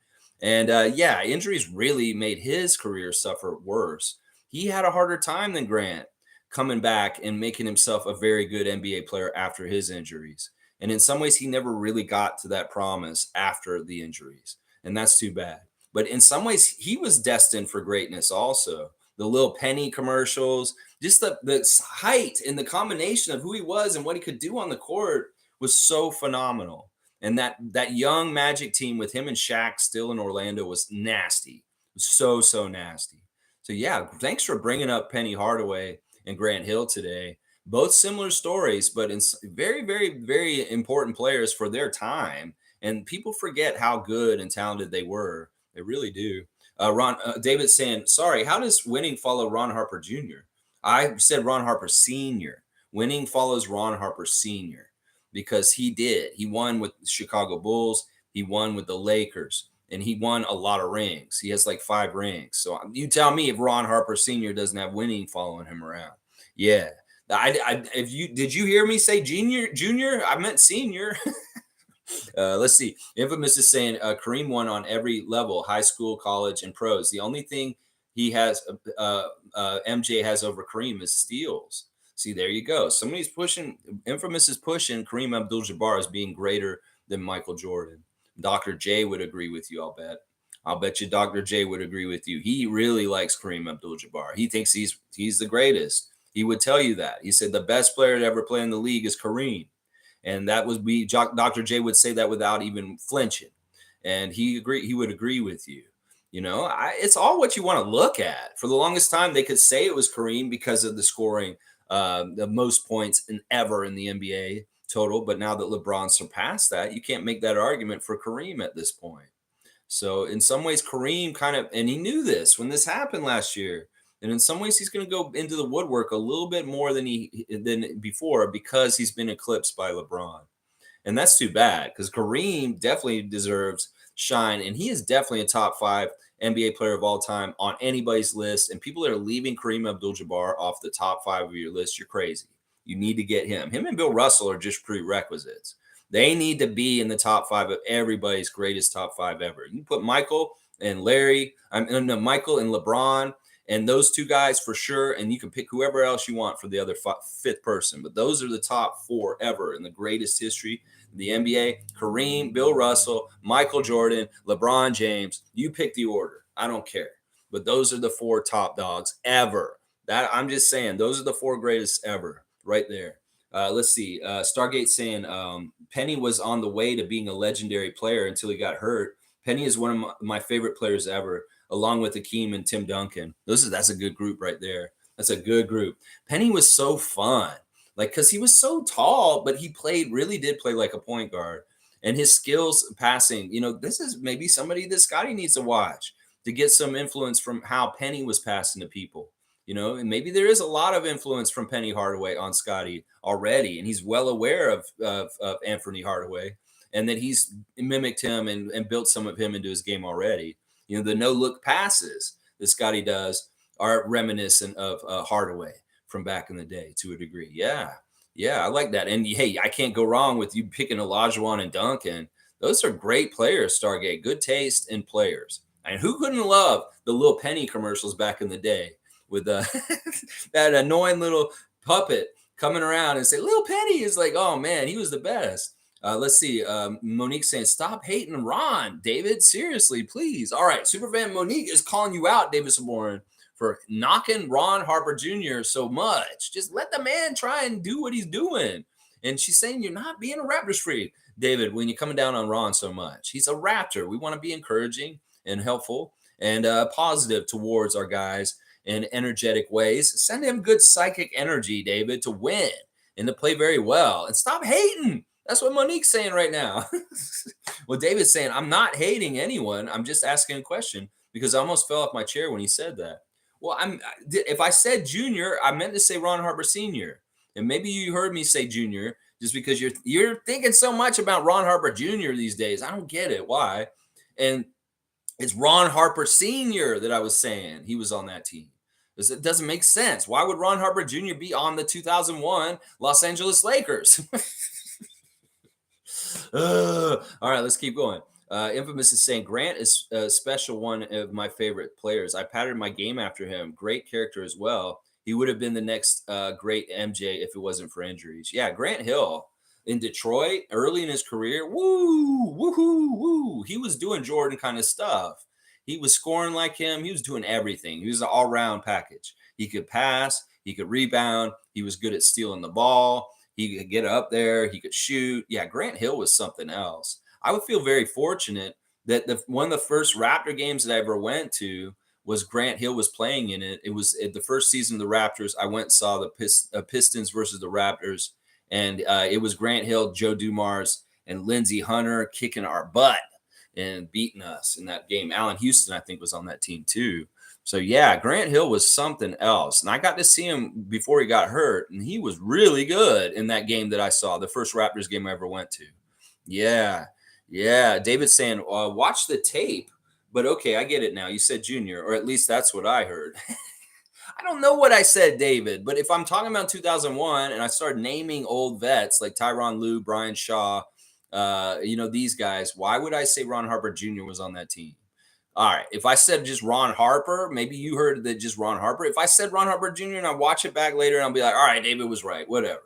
And injuries really made his career suffer worse. He had a harder time than Grant coming back and making himself a very good NBA player after his injuries. And in some ways, he never really got to that promise after the injuries. And that's too bad. But in some ways, he was destined for greatness also. The little Penny commercials, just the height and the combination of who he was and what he could do on the court was so phenomenal. And that young Magic team with him and Shaq still in Orlando was nasty. It was so nasty. So, yeah, thanks for bringing up Penny Hardaway and Grant Hill today. Both similar stories, but in very, very, very important players for their time. And people forget how good and talented they were. They really do. David saying, sorry, how does winning follow Ron Harper Jr.? I said Ron Harper Sr. Winning follows Ron Harper Sr. because he did. He won with the Chicago Bulls. He won with the Lakers. And he won a lot of rings. He has like 5 rings. So you tell me if Ron Harper Sr. doesn't have winning following him around. Yeah. If you did you hear me say junior? I meant senior. Let's see. Infamous is saying Kareem won on every level, high school, college, and pros. The only thing he has, MJ has over Kareem is steals. See, there you go. Somebody's pushing. Infamous is pushing Kareem Abdul-Jabbar as being greater than Michael Jordan. Dr. J would agree with you. I'll bet you Dr. J would agree with you. He really likes Kareem Abdul-Jabbar. He thinks he's the greatest. He would tell you that. He said the best player to ever play in the league is Kareem. And that would be Dr. J would say that without even flinching. And he would agree with you. It's all what you want to look at. For the longest time, they could say it was Kareem because of the scoring, the most points ever in the NBA total. But now that LeBron surpassed that, you can't make that argument for Kareem at this point. So in some ways, Kareem and he knew this when this happened last year. And in some ways, he's going to go into the woodwork a little bit more than before because he's been eclipsed by LeBron. And that's too bad because Kareem definitely deserves shine. And he is definitely a top 5 NBA player of all time on anybody's list. And people that are leaving Kareem Abdul-Jabbar off the top 5 of your list, you're crazy. You need to get him. Him and Bill Russell are just prerequisites. They need to be in the top 5 of everybody's greatest top 5 ever. You can put Michael and Michael and LeBron and those two guys for sure. And you can pick whoever else you want for the other fifth person. But those are the top 4 ever in the greatest history of the NBA. Kareem, Bill Russell, Michael Jordan, LeBron James. You pick the order. I don't care. But those are the 4 top dogs ever. That I'm just saying, those are the 4 greatest ever right there. Let's see. Stargate saying Penny was on the way to being a legendary player until he got hurt. Penny is one of my favorite players ever, along with Hakeem and Tim Duncan. That's a good group right there. That's a good group. Penny was so fun, because he was so tall, but he really did play like a point guard. And his skills passing, this is maybe somebody that Scotty needs to watch to get some influence from how Penny was passing to people. And maybe there is a lot of influence from Penny Hardaway on Scotty already, and he's well aware of Anthony Hardaway, and that he's mimicked him and built some of him into his game already. The no-look passes that Scotty does are reminiscent of Hardaway from back in the day to a degree. Yeah, I like that. And hey, I can't go wrong with you picking Olajuwon and Duncan. Those are great players, Stargate. Good taste in players. And who couldn't love the little Penny commercials back in the day? With that annoying little puppet coming around and say, Lil Penny is like, oh man, he was the best. Let's see. Monique saying, stop hating Ron, David. Seriously, please. All right. Superfan Monique is calling you out, David Saborin, for knocking Ron Harper Jr. so much. Just let the man try and do what he's doing. And she's saying you're not being a Raptors freak, David, when you're coming down on Ron so much. He's a Raptor. We want to be encouraging and helpful and positive towards our guys in energetic ways. Send him good psychic energy, David, to win and to play very well. And stop hating. That's what Monique's saying right now. Well, David's saying, I'm not hating anyone. I'm just asking a question because I almost fell off my chair when he said that. Well, if I said junior, I meant to say Ron Harper Sr. And maybe you heard me say junior just because you're thinking so much about Ron Harper Jr. these days. I don't get it. Why? And it's Ron Harper Sr. that I was saying he was on that team. It doesn't make sense. Why would Ron Harper Jr. be on the 2001 Los Angeles Lakers? All right, let's keep going. Infamous is saying Grant is a special one of my favorite players. I patterned my game after him. Great character as well. He would have been the next great MJ if it wasn't for injuries. Yeah, Grant Hill in Detroit early in his career. Woo, woohoo, woo. He was doing Jordan kind of stuff. He was scoring like him. He was doing everything. He was an all-round package. He could pass. He could rebound. He was good at stealing the ball. He could get up there. He could shoot. Yeah, Grant Hill was something else. I would feel very fortunate that one of the first Raptor games that I ever went to was Grant Hill was playing in it. It was at the first season of the Raptors. I went and saw the Pistons versus the Raptors, and it was Grant Hill, Joe Dumars, and Lindsey Hunter kicking our butt and beating us in that game. Allen Houston, I think, was on that team too. So, yeah, Grant Hill was something else. And I got to see him before he got hurt, and he was really good in that game that I saw, the first Raptors game I ever went to. Yeah. David's saying, watch the tape. But, okay, I get it now. You said junior, or at least that's what I heard. I don't know what I said, David, but if I'm talking about 2001 and I start naming old vets like Tyronn Lue, Brian Shaw, these guys, why would I say Ron Harper Jr. was on that team? All right. If I said just Ron Harper, maybe you heard that just Ron Harper. If I said Ron Harper Jr. and I watch it back later and I'll be like, all right, David was right, whatever.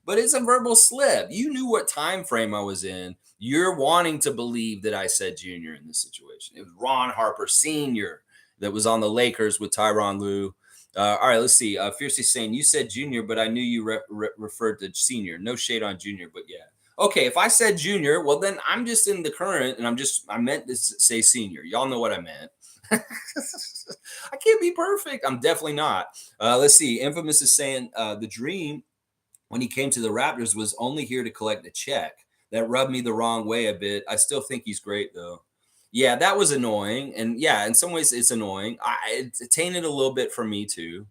But it's a verbal slip. You knew what time frame I was in. You're wanting to believe that I said junior in this situation. It was Ron Harper Sr. that was on the Lakers with Tyronn Lue. All right, let's see. Fiercely saying, you said junior, but I knew you referred to senior. No shade on junior, but yeah. Okay, if I said junior, well, then I'm just in the current and I meant to say senior. Y'all know what I meant. I can't be perfect. I'm definitely not. Let's see. Infamous is saying the dream when he came to the Raptors was only here to collect a check. That rubbed me the wrong way a bit. I still think he's great, though. Yeah, that was annoying. And yeah, in some ways it's annoying. It tainted a little bit for me, too,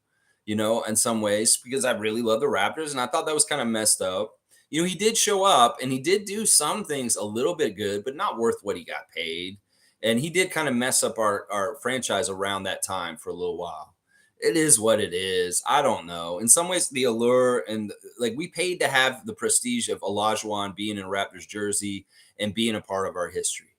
in some ways, because I really love the Raptors. And I thought that was kind of messed up. He did show up and he did do some things a little bit good, but not worth what he got paid. And he did kind of mess up our franchise around that time for a little while. It is what it is. I don't know. In some ways, the allure and like we paid to have the prestige of Olajuwon being in a Raptors jersey and being a part of our history.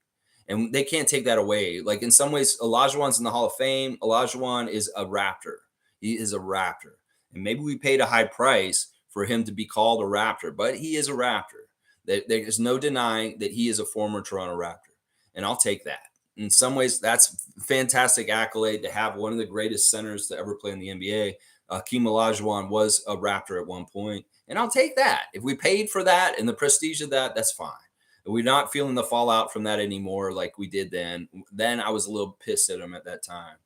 And they can't take that away. Like in some ways, Olajuwon's in the Hall of Fame. Olajuwon is a Raptor. He is a Raptor. And maybe we paid a high price for him to be called a Raptor, but he is a Raptor. There is no denying that he is a former Toronto Raptor. And I'll take that. In some ways, that's fantastic accolade to have one of the greatest centers to ever play in the NBA. Hakeem Olajuwon was a Raptor at one point, and I'll take that. If we paid for that and the prestige of that, that's fine. We're not feeling the fallout from that anymore like we did then. Then I was a little pissed at him at that time.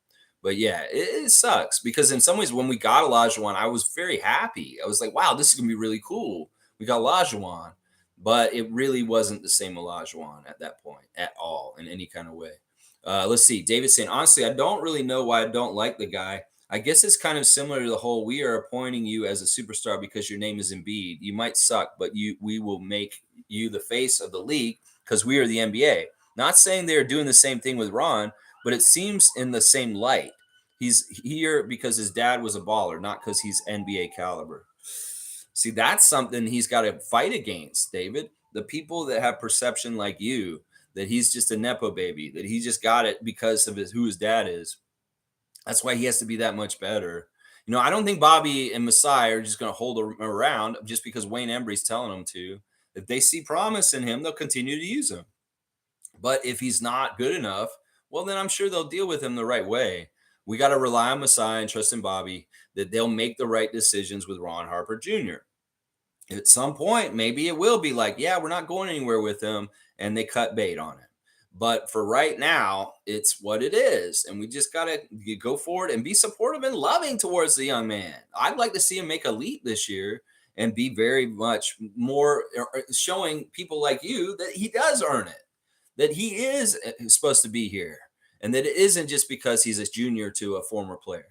But yeah, it sucks because in some ways, when we got Olajuwon, I was very happy. I was like, wow, this is going to be really cool. We got Olajuwon. But it really wasn't the same Olajuwon at that point at all in any kind of way. Let's see. David saying, honestly, I don't really know why I don't like the guy. I guess it's kind of similar to the whole we are appointing you as a superstar because your name is Embiid. You might suck, but we will make you the face of the league because we are the NBA. Not saying they're doing the same thing with Ron, but it seems in the same light. He's here because his dad was a baller, not because he's NBA caliber. See, that's something he's got to fight against, David. The people that have perception like you, that he's just a Nepo baby, that he just got it because of who his dad is. That's why he has to be that much better. I don't think Bobby and Masai are just going to hold him around just because Wayne Embry's telling them to. If they see promise in him, they'll continue to use him. But if he's not good enough, well, then I'm sure they'll deal with him the right way. We got to rely on Masai and trust in Bobby that they'll make the right decisions with Ron Harper Jr. At some point, maybe it will be like, yeah, we're not going anywhere with him, and they cut bait on it. But for right now, it's what it is. And we just got to go forward and be supportive and loving towards the young man. I'd like to see him make a leap this year and be very much more showing people like you that he does earn it, that he is supposed to be here, and that it isn't just because he's a junior to a former player.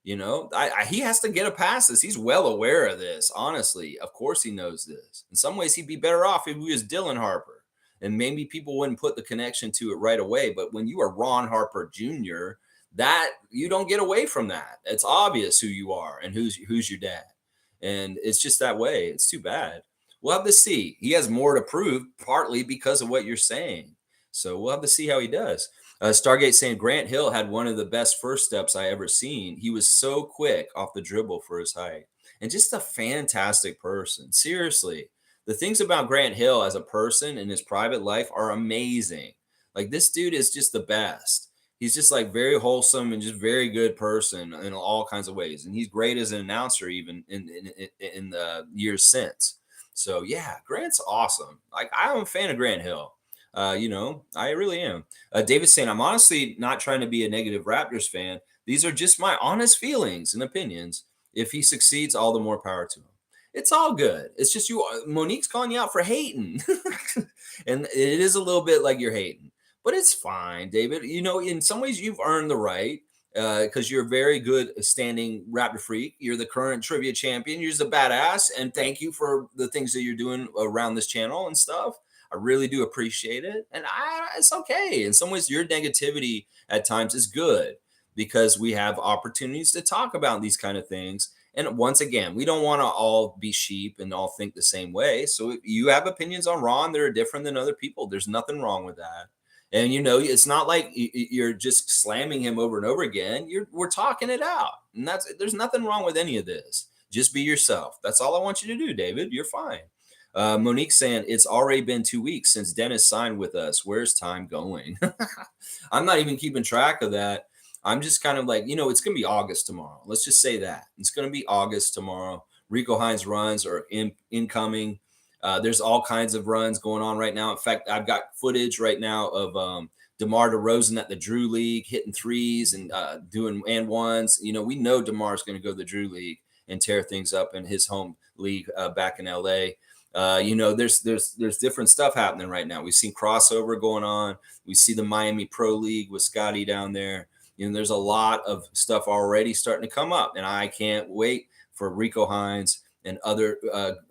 He has to get a past this. He's well aware of this, honestly. Of course he knows this. In some ways, he'd be better off if he was Dylan Harper. And maybe people wouldn't put the connection to it right away. But when you are Ron Harper Jr., that you don't get away from that. It's obvious who you are and who's your dad. And it's just that way. It's too bad. We'll have to see. He has more to prove, partly because of what you're saying. So we'll have to see how he does. Stargate saying Grant Hill had one of the best first steps I ever seen. He was so quick off the dribble for his height and just a fantastic person. Seriously, the things about Grant Hill as a person in his private life are amazing. Like this dude is just the best. He's just like very wholesome and just very good person in all kinds of ways. And he's great as an announcer even in the years since. So yeah, Grant's awesome. Like I'm a fan of Grant Hill. I really am. David's saying, I'm honestly not trying to be a negative Raptors fan. These are just my honest feelings and opinions. If he succeeds, all the more power to him. It's all good. It's just Monique's calling you out for hating. And it is a little bit like you're hating. But it's fine, David. In some ways, you've earned the right because you're a very good standing Raptor freak. You're the current trivia champion. You're just a badass. And thank you for the things that you're doing around this channel and stuff. I really do appreciate it. And it's okay. In some ways, your negativity at times is good because we have opportunities to talk about these kind of things. And once again, we don't want to all be sheep and all think the same way. So if you have opinions on Ron that are different than other people, there's nothing wrong with that. And it's not like you're just slamming him over and over again. We're talking it out, and there's nothing wrong with any of this. Just be yourself. That's all I want you to do, David. You're fine. Monique saying it's already been 2 weeks since Dennis signed with us. Where's time going? I'm not even keeping track of that. I'm just kind of like, it's going to be August tomorrow. Let's just say that it's going to be August tomorrow. Rico Hines runs are incoming. There's all kinds of runs going on right now. In fact, I've got footage right now of DeMar DeRozan at the Drew League hitting threes and doing and ones. We know DeMar's going to go to the Drew League and tear things up in his home league back in LA. There's different stuff happening right now. We've seen crossover going on. We see the Miami Pro League with Scotty down there. There's a lot of stuff already starting to come up, and I can't wait for Rico Hines and other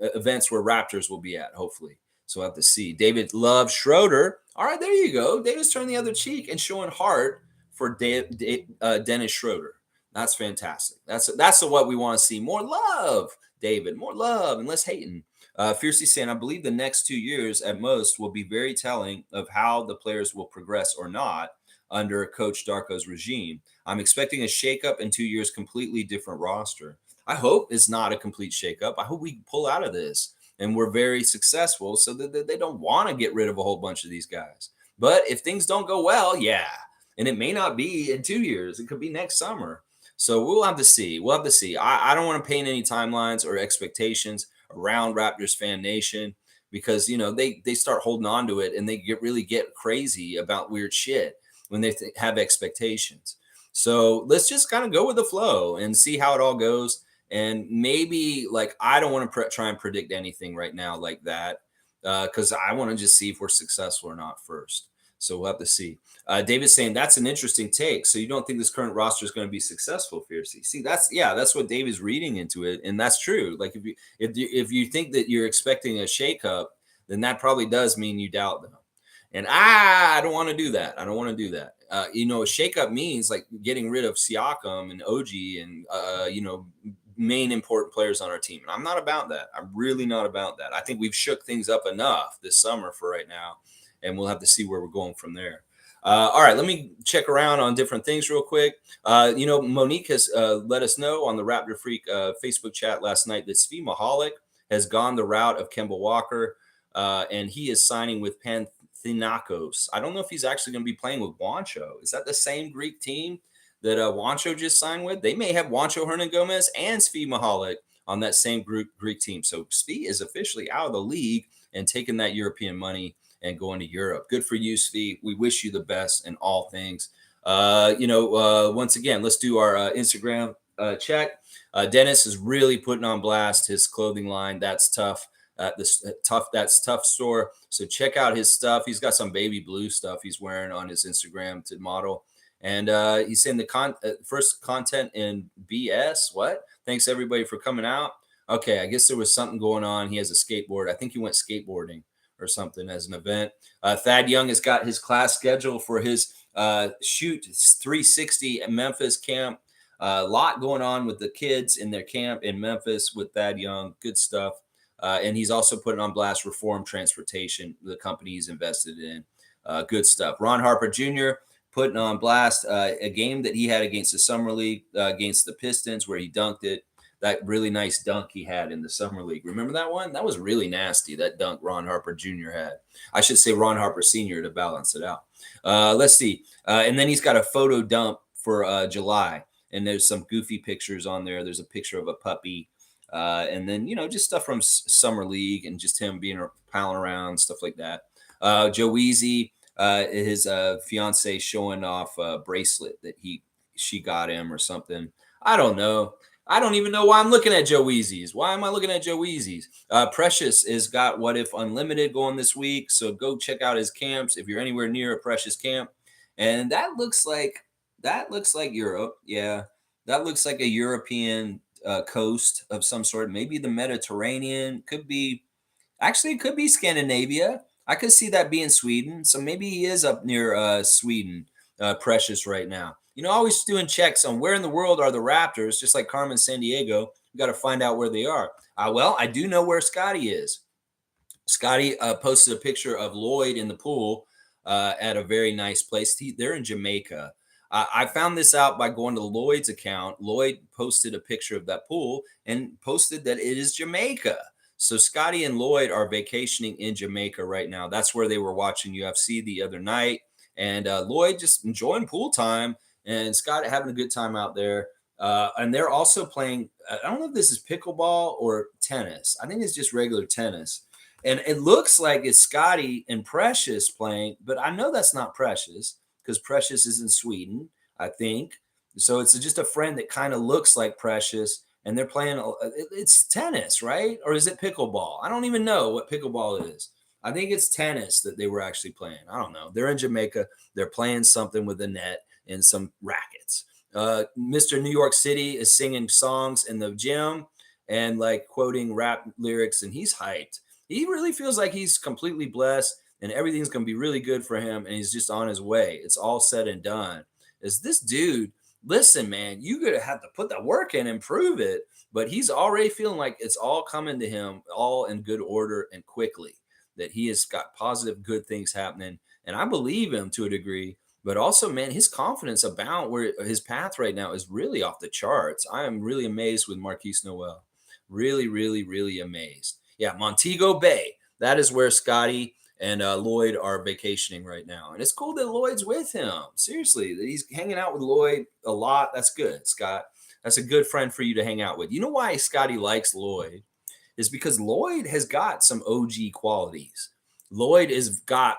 events where Raptors will be at, hopefully. So we'll have to see. David loves Schroeder. All right, there you go. David's turning the other cheek and showing heart for Dennis Schroeder. That's fantastic. That's what we want to see. More love, David. More love and less hating. Fiercely saying, I believe the next 2 years at most will be very telling of how the players will progress or not under Coach Darko's regime. I'm expecting a shakeup in 2 years, completely different roster. I hope it's not a complete shakeup. I hope we pull out of this and we're very successful so that they don't want to get rid of a whole bunch of these guys. But if things don't go well, yeah. And it may not be in 2 years. It could be next summer. So we'll have to see. We'll have to see. I don't want to paint any timelines or expectations around Raptors fan nation because, they start holding on to it and they really get crazy about weird shit when they have expectations. So let's just kind of go with the flow and see how it all goes. And maybe I don't want to try and predict anything right now like that because I want to just see if we're successful or not first. So we'll have to see. David's saying that's an interesting take. So you don't think this current roster is going to be successful, Fiercely? See, that's what David's reading into it, and that's true. Like if you think that you're expecting a shakeup, then that probably does mean you doubt them. And I don't want to do that. I don't want to do that. A shakeup means like getting rid of Siakam and OG and main important players on our team. And I'm not about that. I'm really not about that. I think we've shook things up enough this summer for right now, and we'll have to see where we're going from there. All right, let me check around on different things real quick. Monique has let us know on the Raptor Freak Facebook chat last night that Svi Mahalik has gone the route of Kemba Walker, and he is signing with Panathinaikos. I don't know if he's actually going to be playing with Juancho. Is that the same Greek team that Juancho just signed with? They may have Juancho Hernangomez and Svi Mahalik on that same Greek team. So Svi is officially out of the league and taking that European money and going to Europe. Good for you, Svi. We wish you the best in all things. Once again, let's do our Instagram check. Dennis is really putting on blast his clothing line. That's tough. That's tough store. So check out his stuff. He's got some baby blue stuff he's wearing on his Instagram to model. And he's saying the first content in BS. What? Thanks everybody for coming out. Okay, I guess there was something going on. He has a skateboard. I think he went skateboarding or something as an event. Thad Young has got his class schedule for his Shoot 360 at Memphis camp. A lot going on with the kids in their camp in Memphis with Thad Young. Good stuff. And he's also putting on blast Reform Transportation, the company he's invested in. Good stuff. Ron Harper Jr. putting on blast a game that he had against the Summer League, against the Pistons, where he dunked it. That really nice dunk he had in the Summer League. Remember that one? That was really nasty, that dunk Ron Harper Jr. had. I should say Ron Harper Sr. to balance it out. Let's see. And then he's got a photo dump for July. And there's some goofy pictures on there. There's a picture of a puppy. And then, just stuff from Summer League and just him being palling around, stuff like that. Joe Weezy, his fiance showing off a bracelet that she got him or something. I don't know. I don't even know why I'm looking at Joe Weezy's. Why am I looking at Joe Weezy's? Precious has got What If Unlimited going this week. So go check out his camps if you're anywhere near a Precious camp. And that looks like Europe. Yeah, that looks like a European coast of some sort. Maybe the Mediterranean. It could be Scandinavia. I could see that being Sweden. So maybe he is up near Sweden, Precious right now. Always doing checks on where in the world are the Raptors, just like Carmen San Diego. We got to find out where they are. Well, I do know where Scotty is. Scotty posted a picture of Lloyd in the pool at a very nice place. They're in Jamaica. I found this out by going to Lloyd's account. Lloyd posted a picture of that pool and posted that it is Jamaica. So Scotty and Lloyd are vacationing in Jamaica right now. That's where they were watching UFC the other night. And Lloyd just enjoying pool time, and Scott having a good time out there. And they're also playing, I don't know if this is pickleball or tennis. I think it's just regular tennis. And it looks like it's Scotty and Precious playing, but I know that's not Precious because Precious is in Sweden, I think. So it's just a friend that kind of looks like Precious, and they're playing. It's tennis, right? Or is it pickleball? I don't even know what pickleball is. I think it's tennis that they were actually playing. I don't know. They're in Jamaica. They're playing something with a net and some rackets. Mr. New York City is singing songs in the gym and like quoting rap lyrics, and he's hyped. He really feels like he's completely blessed and everything's going to be really good for him. And he's just on his way. It's all said and done. Is this dude, listen, man, you're going to have to put that work in and prove it. But he's already feeling like it's all coming to him all in good order and quickly, that he has got positive, good things happening. And I believe him to a degree. But also, man, his confidence about where his path right now is really off the charts. I am really amazed with Marquise Noel. Really, really, really amazed. Yeah, Montego Bay. That is where Scotty and Lloyd are vacationing right now. And it's cool that Lloyd's with him. Seriously, that he's hanging out with Lloyd a lot. That's good, Scott. That's a good friend for you to hang out with. You know why Scotty likes Lloyd? Is because Lloyd has got some OG qualities. Lloyd has got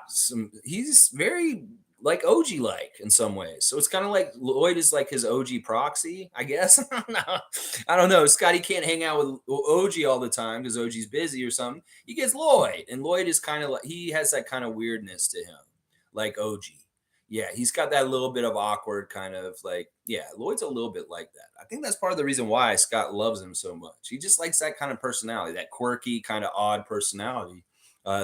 he's very like OG like in some ways. So it's kind of like Lloyd is like his OG proxy, I guess. I don't know. Scotty can't hang out with OG all the time because OG's busy or something. He gets Lloyd, and Lloyd is kind of like he has that kind of weirdness to him, like OG. Yeah, he's got that little bit of awkward kind of like, yeah, Lloyd's a little bit like that. I think that's part of the reason why Scott loves him so much. He just likes that kind of personality, that quirky, kind of odd personality.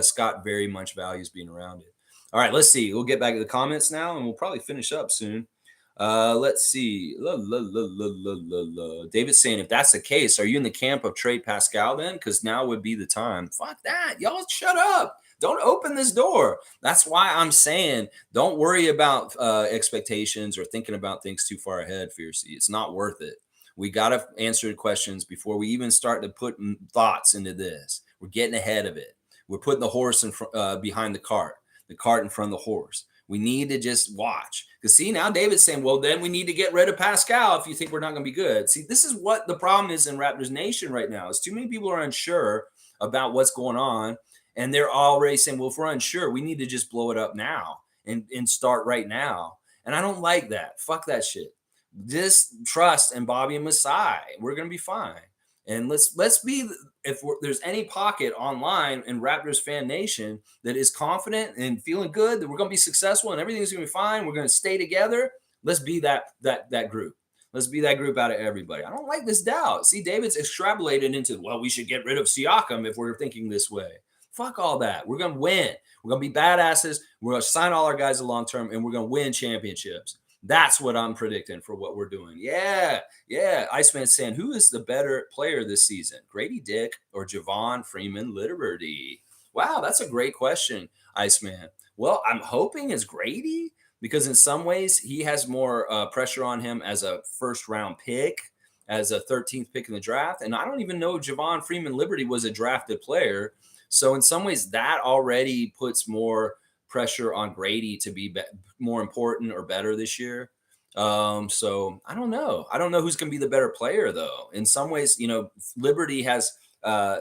Scott very much values being around it. All right, let's see. We'll get back to the comments now, and we'll probably finish up soon. Let's see. David's saying, if that's the case, are you in the camp of trade Pascal then? Because now would be the time. Fuck that. Y'all shut up. Don't open this door. That's why I'm saying don't worry about expectations or thinking about things too far ahead, Fiercey. It's not worth it. We got to answer the questions before we even start to put thoughts into this. We're getting ahead of it. We're putting the horse behind the cart in front of the horse. We need to just watch. Because see, now David's saying, well, then we need to get rid of Pascal if you think we're not going to be good. See, this is what the problem is in Raptors Nation right now. Is too many people are unsure about what's going on. And they're already saying, well, if we're unsure, we need to just blow it up now and start right now. And I don't like that. Fuck that shit. Just trust in Bobby and Masai. We're going to be fine. And let's be, if there's any pocket online in Raptors fan nation that is confident and feeling good that we're going to be successful and everything's going to be fine, we're going to stay together. Let's be that group. Let's be that group out of everybody. I don't like this doubt. See, David's extrapolated into, well, we should get rid of Siakam if we're thinking this way. Fuck all that. We're going to win. We're going to be badasses. We're going to sign all our guys to long term, and we're going to win championships. That's what I'm predicting for what we're doing. Yeah. Iceman's saying, who is the better player this season? Grady Dick or Javon Freeman Liberty? Wow, that's a great question, Iceman. Well, I'm hoping it's Grady because in some ways he has more pressure on him as a first-round pick, as a 13th pick in the draft. And I don't even know if Javon Freeman Liberty was a drafted player. So in some ways that already puts more pressure on Grady to be more important or better this year. So I don't know. I don't know who's going to be the better player though. In some ways, Liberty has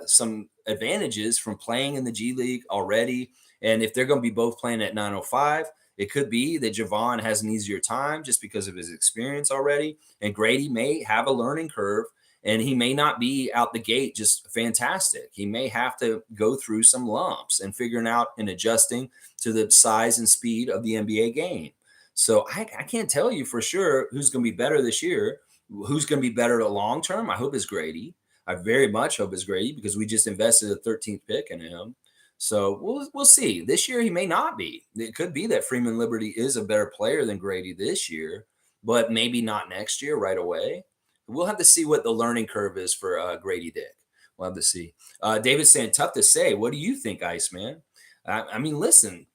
some advantages from playing in the G League already. And if they're going to be both playing at 905, it could be that Javon has an easier time just because of his experience already. And Grady may have a learning curve. And he may not be out the gate just fantastic. He may have to go through some lumps and figuring out and adjusting to the size and speed of the NBA game. So I can't tell you for sure who's going to be better this year. Who's going to be better long term? I hope it's Grady. I very much hope it's Grady because we just invested a 13th pick in him. So we'll see. This year he may not be. It could be that Freeman Liberty is a better player than Grady this year. but maybe not next year right away. We'll have to see what the learning curve is for Grady Dick. We'll have to see. David's saying, tough to say. What do you think, Iceman? I mean, listen,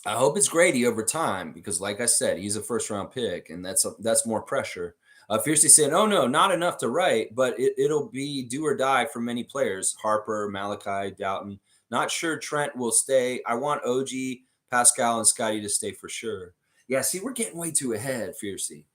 I hope it's Grady over time because, like I said, he's a first-round pick, and that's more pressure. Fiercely saying, "Oh no, not enough to write, but it'll be do or die for many players: Harper, Malachi, Doughton. Not sure Trent will stay. I want OG, Pascal, and Scotty to stay for sure." Yeah, see, we're getting way too ahead, Fiercely.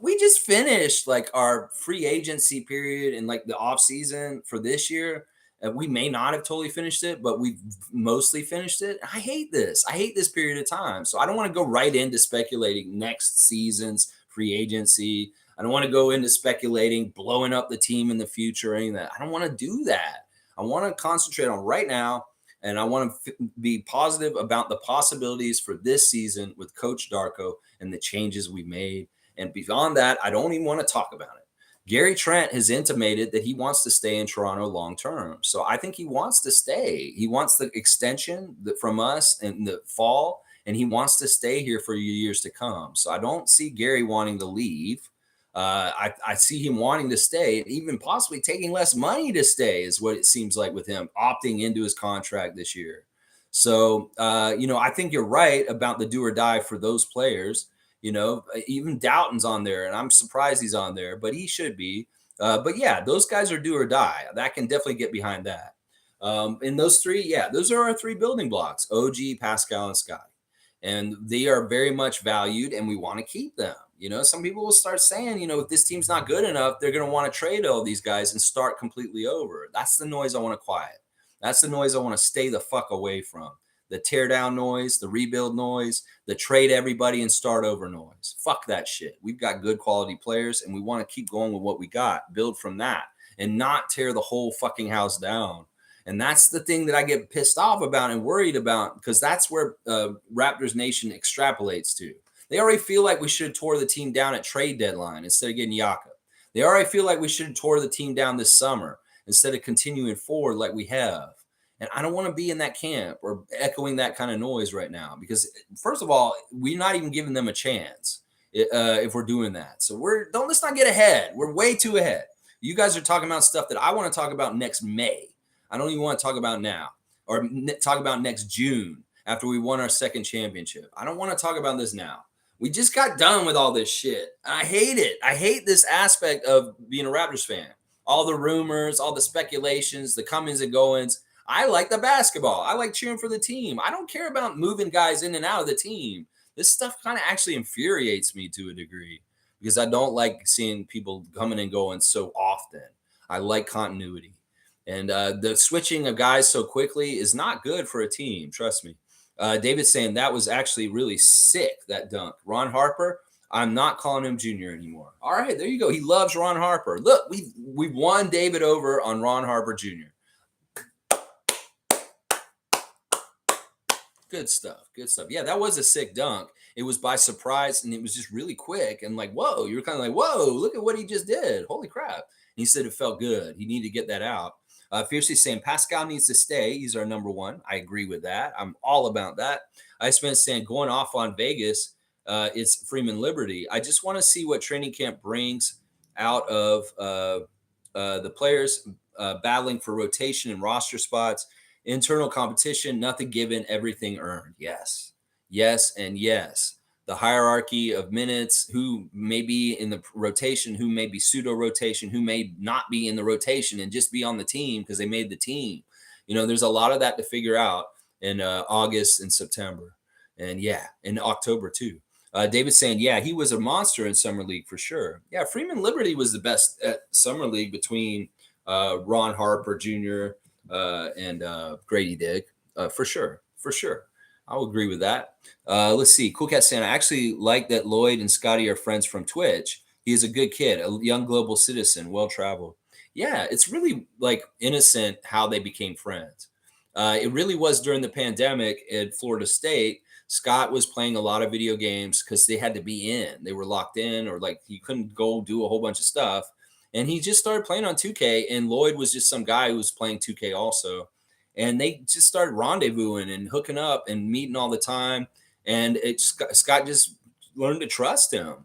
We just finished like our free agency period and like the off season for this year. We may not have totally finished it, but we've mostly finished it. I hate this. I hate this period of time. So I don't want to go right into speculating next season's free agency. I don't want to go into speculating blowing up the team in the future or anything like that. I don't want to do that. I want to concentrate on right now, and I want to be positive about the possibilities for this season with Coach Darko and the changes we made. And beyond that, I don't even want to talk about it. Gary Trent has intimated that he wants to stay in Toronto long term. So I think he wants to stay. He wants the extension from us in the fall, and he wants to stay here for years to come. So I don't see Gary wanting to leave. I see him wanting to stay and even possibly taking less money to stay is what it seems like with him opting into his contract this year. So, I think you're right about the do or die for those players. Even Doughton's on there, and I'm surprised he's on there, but he should be. But yeah, those guys are do or die. That can definitely get behind that. And those three, yeah, those are our three building blocks: OG, Pascal, and Scotty. And they are very much valued, and we want to keep them. Some people will start saying, if this team's not good enough, they're going to want to trade all these guys and start completely over. That's the noise I want to quiet. That's the noise I want to stay the fuck away from. The tear down noise, the rebuild noise, the trade everybody and start over noise. Fuck that shit. We've got good quality players, and we want to keep going with what we got, build from that, and not tear the whole fucking house down. And that's the thing that I get pissed off about and worried about, because that's where Raptors Nation extrapolates to. They already feel like we should have tore the team down at trade deadline instead of getting Yaka. They already feel like we should have tore the team down this summer instead of continuing forward like we have. And I don't want to be in that camp or echoing that kind of noise right now, because first of all, we're not even giving them a chance if we're doing that. So let's not get ahead. We're way too ahead. You guys are talking about stuff that I want to talk about next May. I don't even want to talk about now or talk about next June after we won our second championship. I don't want to talk about this now. We just got done with all this shit. I hate it. I hate this aspect of being a Raptors fan. All the rumors, all the speculations, the comings and goings. I like the basketball. I like cheering for the team. I don't care about moving guys in and out of the team. This stuff kind of actually infuriates me to a degree because I don't like seeing people coming and going so often. I like continuity. And the switching of guys so quickly is not good for a team. Trust me. David's saying that was actually really sick, that dunk. Ron Harper, I'm not calling him Junior anymore. All right, there you go. He loves Ron Harper. Look, we won David over on Ron Harper Jr. Good stuff. Good stuff. Yeah, that was a sick dunk. It was by surprise, and it was just really quick. And like, whoa, you were kind of like, whoa, look at what he just did. Holy crap. And he said it felt good. He needed to get that out. Fiercely saying Pascal needs to stay. He's our number one. I agree with that. I'm all about that. Iceman saying going off on Vegas, it's Freeman Liberty. I just want to see what training camp brings out of the players battling for rotation and roster spots. Internal competition, nothing given, everything earned. Yes, yes, and yes. The hierarchy of minutes, who may be in the rotation, who may be pseudo rotation, who may not be in the rotation and just be on the team because they made the team. There's a lot of that to figure out in August and September. And yeah, in October too. David's saying, yeah, he was a monster in Summer League for sure. Yeah, Freeman Liberty was the best at Summer League between Ron Harper Jr., and Grady Dick, for sure. I'll agree with that. Let's see. Cool Cat saying, I actually like that Lloyd and Scotty are friends from Twitch. He is a good kid, a young global citizen, well-traveled. Yeah, it's really like innocent how they became friends. It really was during the pandemic at Florida State. Scott was playing a lot of video games because they had to be in. They were locked in, or like he couldn't go do a whole bunch of stuff. And he just started playing on 2K, and Lloyd was just some guy who was playing 2K also. And they just started rendezvousing and hooking up and meeting all the time. And Scott just learned to trust him.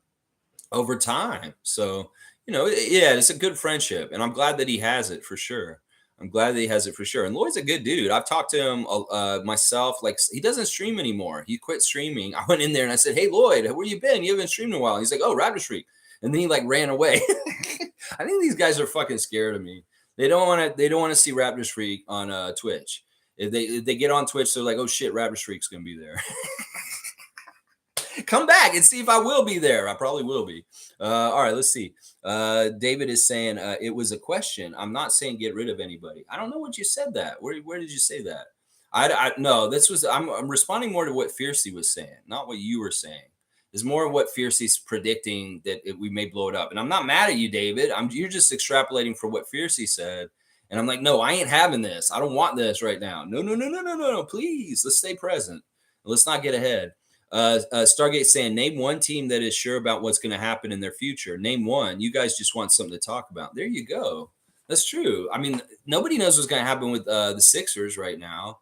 over time. So, yeah, it's a good friendship, and I'm glad that he has it for sure. I'm glad that he has it for sure. And Lloyd's a good dude. I've talked to him myself. Like he doesn't stream anymore. He quit streaming. I went in there and I said, "Hey Lloyd, where you been? You haven't streamed in a while." He's like, "Oh, Raptor Streak," and then he like ran away. I think these guys are fucking scared of me. They don't want to. They don't want to see Raptor Streak on Twitch. If they get on Twitch, they're like, "Oh shit, Raptor Streak's gonna be there." Come back and see if I will be there. I probably will be. All right, let's see. David is saying it was a question. I'm not saying get rid of anybody. I don't know what you said that. Where did you say that? I no. This was I'm responding more to what Fiercey was saying, not what you were saying. It's more what Fiercey's predicting that we may blow it up. And I'm not mad at you, David. You're just extrapolating for what Fiercey said. And I'm like, no, I ain't having this. I don't want this right now. No, no, no, no, no, no, no. Please, let's stay present. Let's not get ahead. Stargate saying, name one team that is sure about what's going to happen in their future. Name one. You guys just want something to talk about. There you go. That's true. I mean, nobody knows what's going to happen with the Sixers right now.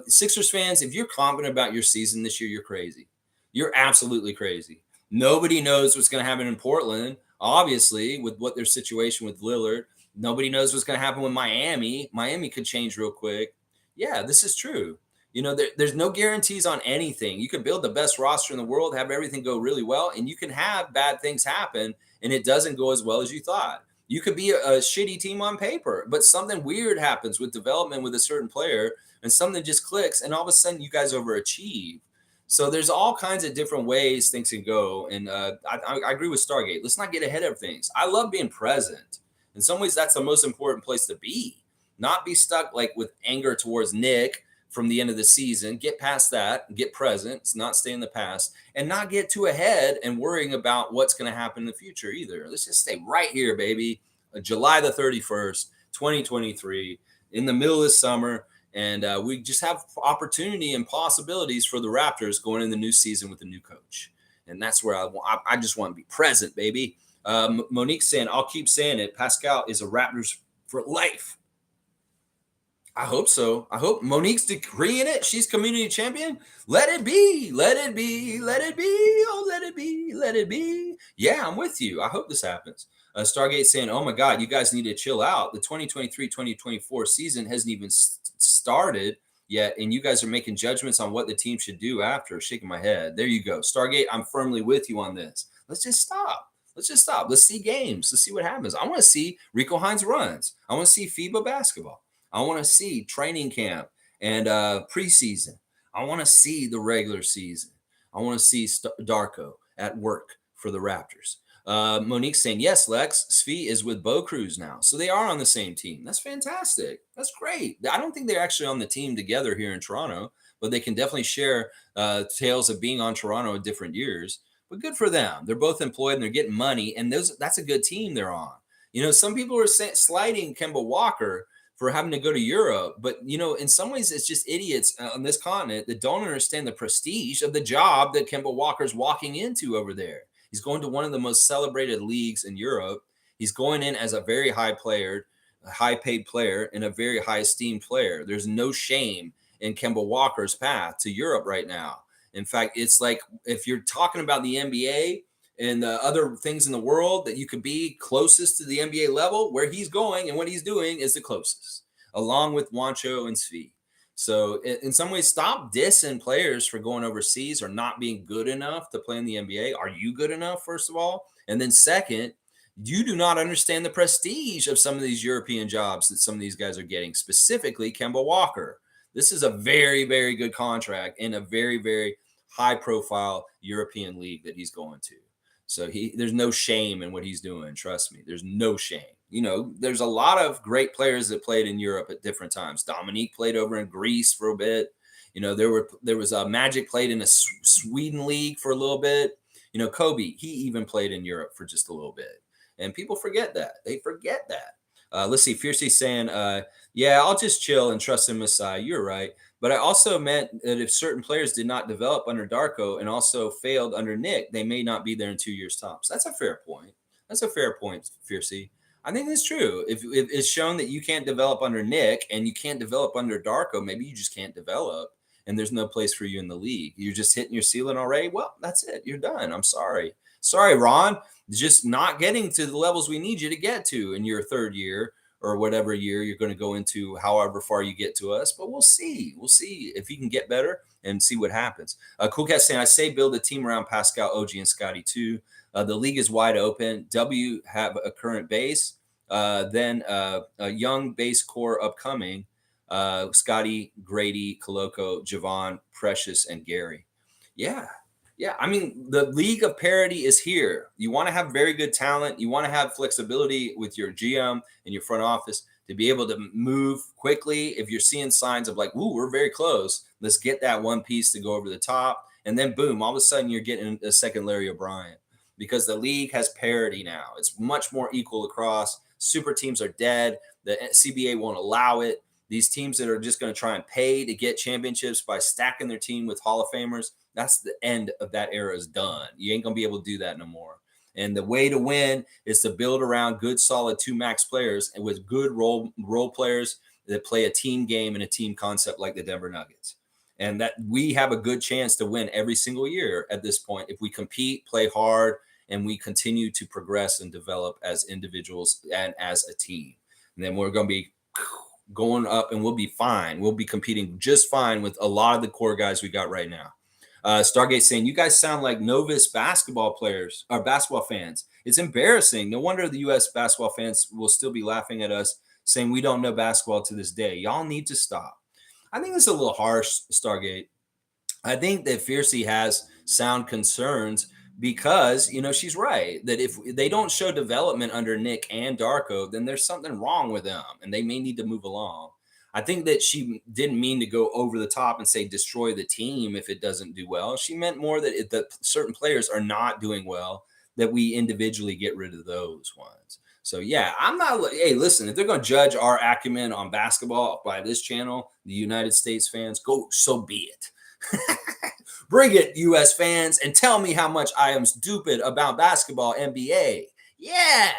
Sixers fans, if you're confident about your season this year, you're crazy. You're absolutely crazy. Nobody knows what's going to happen in Portland, obviously, with what their situation with Lillard. Nobody knows what's going to happen with Miami. Miami could change real quick. Yeah, this is true. There's no guarantees on anything. You can build the best roster in the world, have everything go really well, and you can have bad things happen, and it doesn't go as well as you thought. You could be a shitty team on paper, but something weird happens with development with a certain player, and something just clicks, and all of a sudden you guys overachieve. So there's all kinds of different ways things can go, and I agree with Stargate. Let's not get ahead of things. I love being present. In some ways, that's the most important place to be. Not be stuck like with anger towards Nick from the end of the season. Get past that, get present, not stay in the past, and not get too ahead and worrying about what's going to happen in the future either. Let's just stay right here, baby. July the 31st, 2023, in the middle of the summer. And we just have opportunity and possibilities for the Raptors going in the new season with a new coach. And that's where I just want to be present, baby. Monique's saying, I'll keep saying it. Pascal is a Raptors for life. I hope so. I hope Monique's decreeing it. She's community champion. Let it be. Let it be. Let it be. Oh, let it be. Let it be. Yeah, I'm with you. I hope this happens. Stargate saying, oh my God, you guys need to chill out. The 2023-2024 season hasn't even started yet, and you guys are making judgments on what the team should do after. Shaking my head. There you go. Stargate, I'm firmly with you on this. Let's just stop. Let's just stop. Let's see games. Let's see what happens. I want to see Rico Hines runs. I want to see FIBA basketball. I want to see training camp and preseason. I want to see the regular season. I want to see Darko at work for the Raptors. Monique's saying, yes, Lex, Svi is with Bo Cruz now. So they are on the same team. That's fantastic. That's great. I don't think they're actually on the team together here in Toronto, but they can definitely share tales of being on Toronto in different years. But good for them. They're both employed and they're getting money. And that's a good team they're on. Some people are sliding Kemba Walker for having to go to Europe. But, in some ways, it's just idiots on this continent that don't understand the prestige of the job that Kemba Walker's walking into over there. He's going to one of the most celebrated leagues in Europe. He's going in as a very high player, a high-paid player, and a very high-esteemed player. There's no shame in Kemba Walker's path to Europe right now. In fact, it's like if you're talking about the NBA and the other things in the world that you could be closest to the NBA level, where he's going and what he's doing is the closest, along with Juancho and Svi. So in some ways, stop dissing players for going overseas or not being good enough to play in the NBA. Are you good enough, first of all? And then second, you do not understand the prestige of some of these European jobs that some of these guys are getting, specifically Kemba Walker. This is a very, very good contract in a very, very high-profile European league that he's going to. So there's no shame in what he's doing. Trust me, there's no shame. There's a lot of great players that played in Europe at different times. Dominique played over in Greece for a bit. There was a Magic played in a Sweden league for a little bit. Kobe, he even played in Europe for just a little bit. And people forget that. They forget that. Let's see. Fiercey saying, yeah, I'll just chill and trust in Messiah. You're right. But I also meant that if certain players did not develop under Darko and also failed under Nick, they may not be there in 2 years tops. That's a fair point. That's a fair point, Fiercey. I think that's true. If it's shown that you can't develop under Nick and you can't develop under Darko, maybe you just can't develop and there's no place for you in the league. You're just hitting your ceiling already. Well, that's it. You're done. I'm sorry. Sorry, Ron, just not getting to the levels we need you to get to in your third year or whatever year you're going to go into, however far you get to us. But we'll see. We'll see if you can get better and see what happens. Cool Cat saying, I say build a team around Pascal, OG, and Scotty too. The league is wide open. W have a current base, then a young base core upcoming. Scotty, Grady, Coloco, Javon, Precious, and Gary. Yeah. Yeah. I mean, the league of parity is here. You want to have very good talent. You want to have flexibility with your GM and your front office to be able to move quickly. If you're seeing signs of like, ooh, we're very close, let's get that one piece to go over the top. And then boom, all of a sudden you're getting a second Larry O'Brien because the league has parity now. It's much more equal across. Super teams are dead. The CBA won't allow it. These teams that are just going to try and pay to get championships by stacking their team with Hall of Famers, that's the end of that era is done. You ain't going to be able to do that no more. And the way to win is to build around good, solid two max players and with good role players that play a team game and a team concept like the Denver Nuggets. And that we have a good chance to win every single year at this point if we compete, play hard, and we continue to progress and develop as individuals and as a team. And then we're going to be going up and we'll be fine. We'll be competing just fine with a lot of the core guys we got right now. Stargate saying, you guys sound like novice basketball players or basketball fans. It's embarrassing. No wonder the U.S. basketball fans will still be laughing at us saying we don't know basketball to this day. Y'all need to stop. I think it's a little harsh, Stargate. I think that Fiercey has sound concerns because, she's right that if they don't show development under Nick and Darko, then there's something wrong with them and they may need to move along. I think that she didn't mean to go over the top and say destroy the team if it doesn't do well. She meant more that that certain players are not doing well, that we individually get rid of those ones. So, yeah, I'm not. Hey, listen, if they're going to judge our acumen on basketball by this channel, the United States fans, go, so be it. Bring it, U.S. fans, and tell me how much I am stupid about basketball, NBA. Yeah.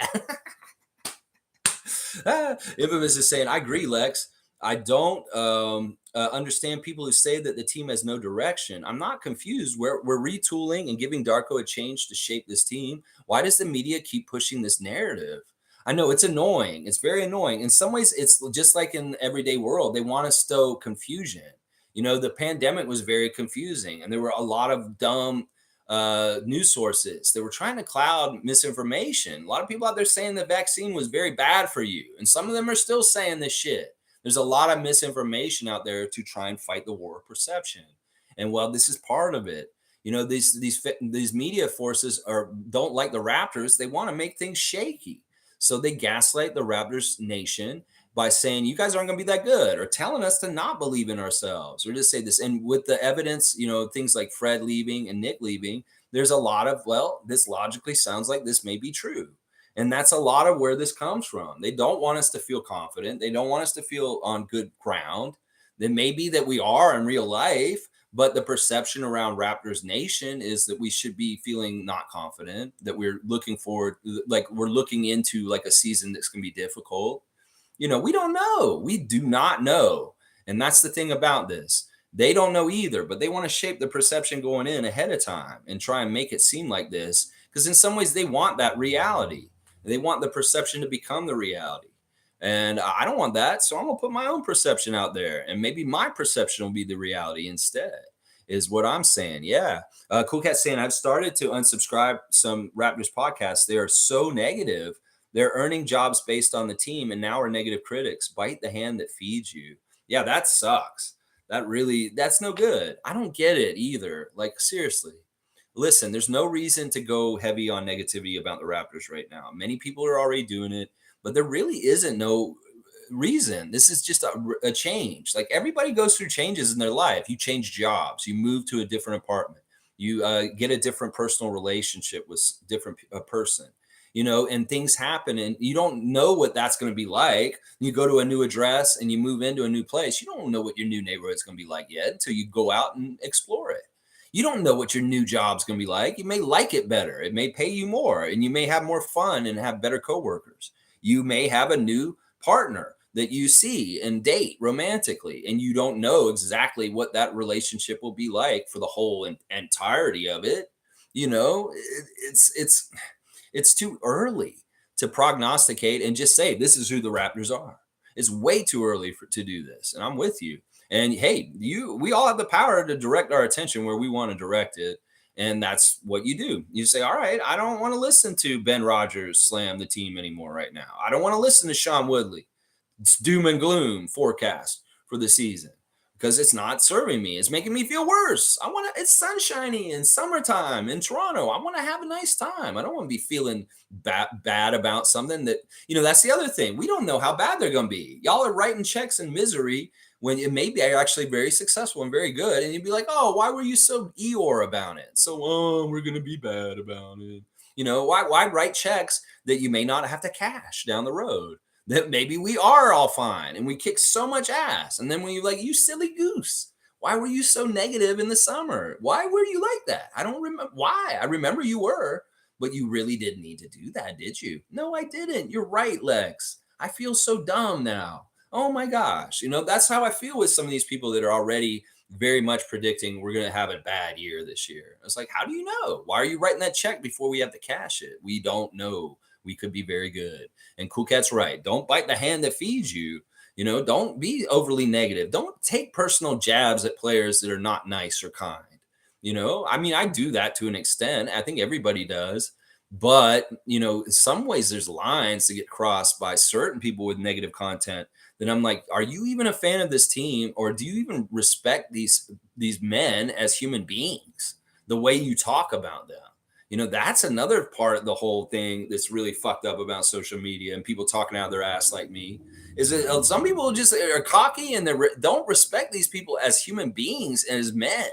Infamous is saying, I agree, Lex. I don't understand people who say that the team has no direction. I'm not confused. We're retooling and giving Darko a change to shape this team. Why does the media keep pushing this narrative? I know it's annoying. It's very annoying. In some ways, it's just like in the everyday world. They want to stow confusion. The pandemic was very confusing, and there were a lot of dumb news sources. They were trying to cloud misinformation. A lot of people out there saying the vaccine was very bad for you, and some of them are still saying this shit. There's a lot of misinformation out there to try and fight the war of perception. And while this is part of it, these media forces don't like the Raptors. They want to make things shaky. So they gaslight the Raptors nation by saying, you guys aren't going to be that good, or telling us to not believe in ourselves, or just say this. And with the evidence, things like Fred leaving and Nick leaving, there's a lot of, this logically sounds like this may be true. And that's a lot of where this comes from. They don't want us to feel confident. They don't want us to feel on good ground. Then maybe that we are in real life, but the perception around Raptors Nation is that we should be feeling not confident, that we're looking forward, like we're looking into like a season that's going to be difficult. We don't know. We do not know. And that's the thing about this. They don't know either, but they want to shape the perception going in ahead of time and try and make it seem like this. Because in some ways they want that reality. They want the perception to become the reality. And I don't want that. So I'm going to put my own perception out there. And maybe my perception will be the reality instead, is what I'm saying. Yeah. Cool Cat saying, I've started to unsubscribe some Raptors podcasts. They are so negative. They're earning jobs based on the team and now are negative critics. Bite the hand that feeds you. Yeah, that sucks. That's no good. I don't get it either. Like, seriously. Listen, there's no reason to go heavy on negativity about the Raptors right now. Many people are already doing it, but there really isn't no reason. This is just a change. Like, everybody goes through changes in their life. You change jobs, you move to a different apartment, you get a different personal relationship with a different person, and things happen and you don't know what that's going to be like. You go to a new address and you move into a new place. You don't know what your new neighborhood is going to be like yet until you go out and explore it. You don't know what your new job's going to be like. You may like it better. It may pay you more, and you may have more fun and have better coworkers. You may have a new partner that you see and date romantically, and you don't know exactly what that relationship will be like for the whole entirety of it. It's too early to prognosticate and just say this is who the Raptors are. It's way too early to do this, and I'm with you. And hey, we all have the power to direct our attention where we want to direct it, and that's what you do. You say, all right, I don't want to listen to Ben Rogers slam the team anymore right now. I don't want to listen to Sean Woodley. It's doom and gloom forecast for the season because it's not serving me. It's making me feel worse. It's sunshiny and summertime in Toronto. I want to have a nice time. I don't want to be feeling bad about something that's the other thing. We don't know how bad they're going to be. Y'all are writing checks in misery when it maybe are actually very successful and very good. And you'd be like, oh, why were you so Eeyore about it? So, we're going to be bad about it. Why write checks that you may not have to cash down the road? That maybe we are all fine and we kick so much ass. And then when you're like, you silly goose, why were you so negative in the summer? Why were you like that? I don't remember why. I remember you were, but you really didn't need to do that, did you? No, I didn't. You're right, Lex. I feel so dumb now. Oh my gosh. That's how I feel with some of these people that are already very much predicting we're going to have a bad year this year. It's like, how do you know? Why are you writing that check before we have to cash it? We don't know. We could be very good. And Cool Cat's right. Don't bite the hand that feeds you. Don't be overly negative. Don't take personal jabs at players that are not nice or kind. I do that to an extent. I think everybody does. But, in some ways, there's lines to get crossed by certain people with negative content that I'm like, are you even a fan of this team? Or do you even respect these men as human beings, the way you talk about them? That's another part of the whole thing that's really fucked up about social media and people talking out of their ass like me is that some people just are cocky and they don't respect these people as human beings and as men.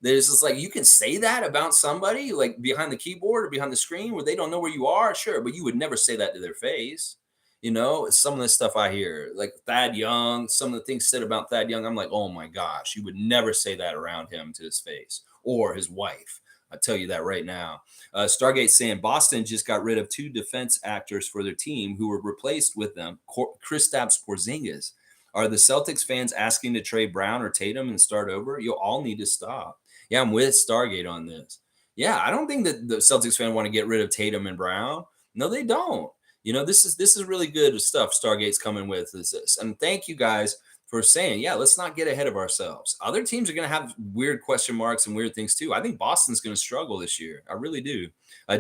There's just like, you can say that about somebody like behind the keyboard or behind the screen where they don't know where you are. Sure. But you would never say that to their face. Some of the stuff I hear, like Thad Young, some of the things said about Thad Young, I'm like, oh my gosh, you would never say that around him to his face or his wife. I'll tell you that right now. Stargate saying Boston just got rid of 2 defense actors for their team who were replaced with them. Kristaps Porzingis. Are the Celtics fans asking to trade Brown or Tatum and start over? You'll all need to stop. Yeah, I'm with Stargate on this. Yeah, I don't think that the Celtics fan want to get rid of Tatum and Brown. No, they don't. This is really good stuff Stargate's coming with. And thank you guys for saying, yeah, let's not get ahead of ourselves. Other teams are going to have weird question marks and weird things too. I think Boston's going to struggle this year. I really do.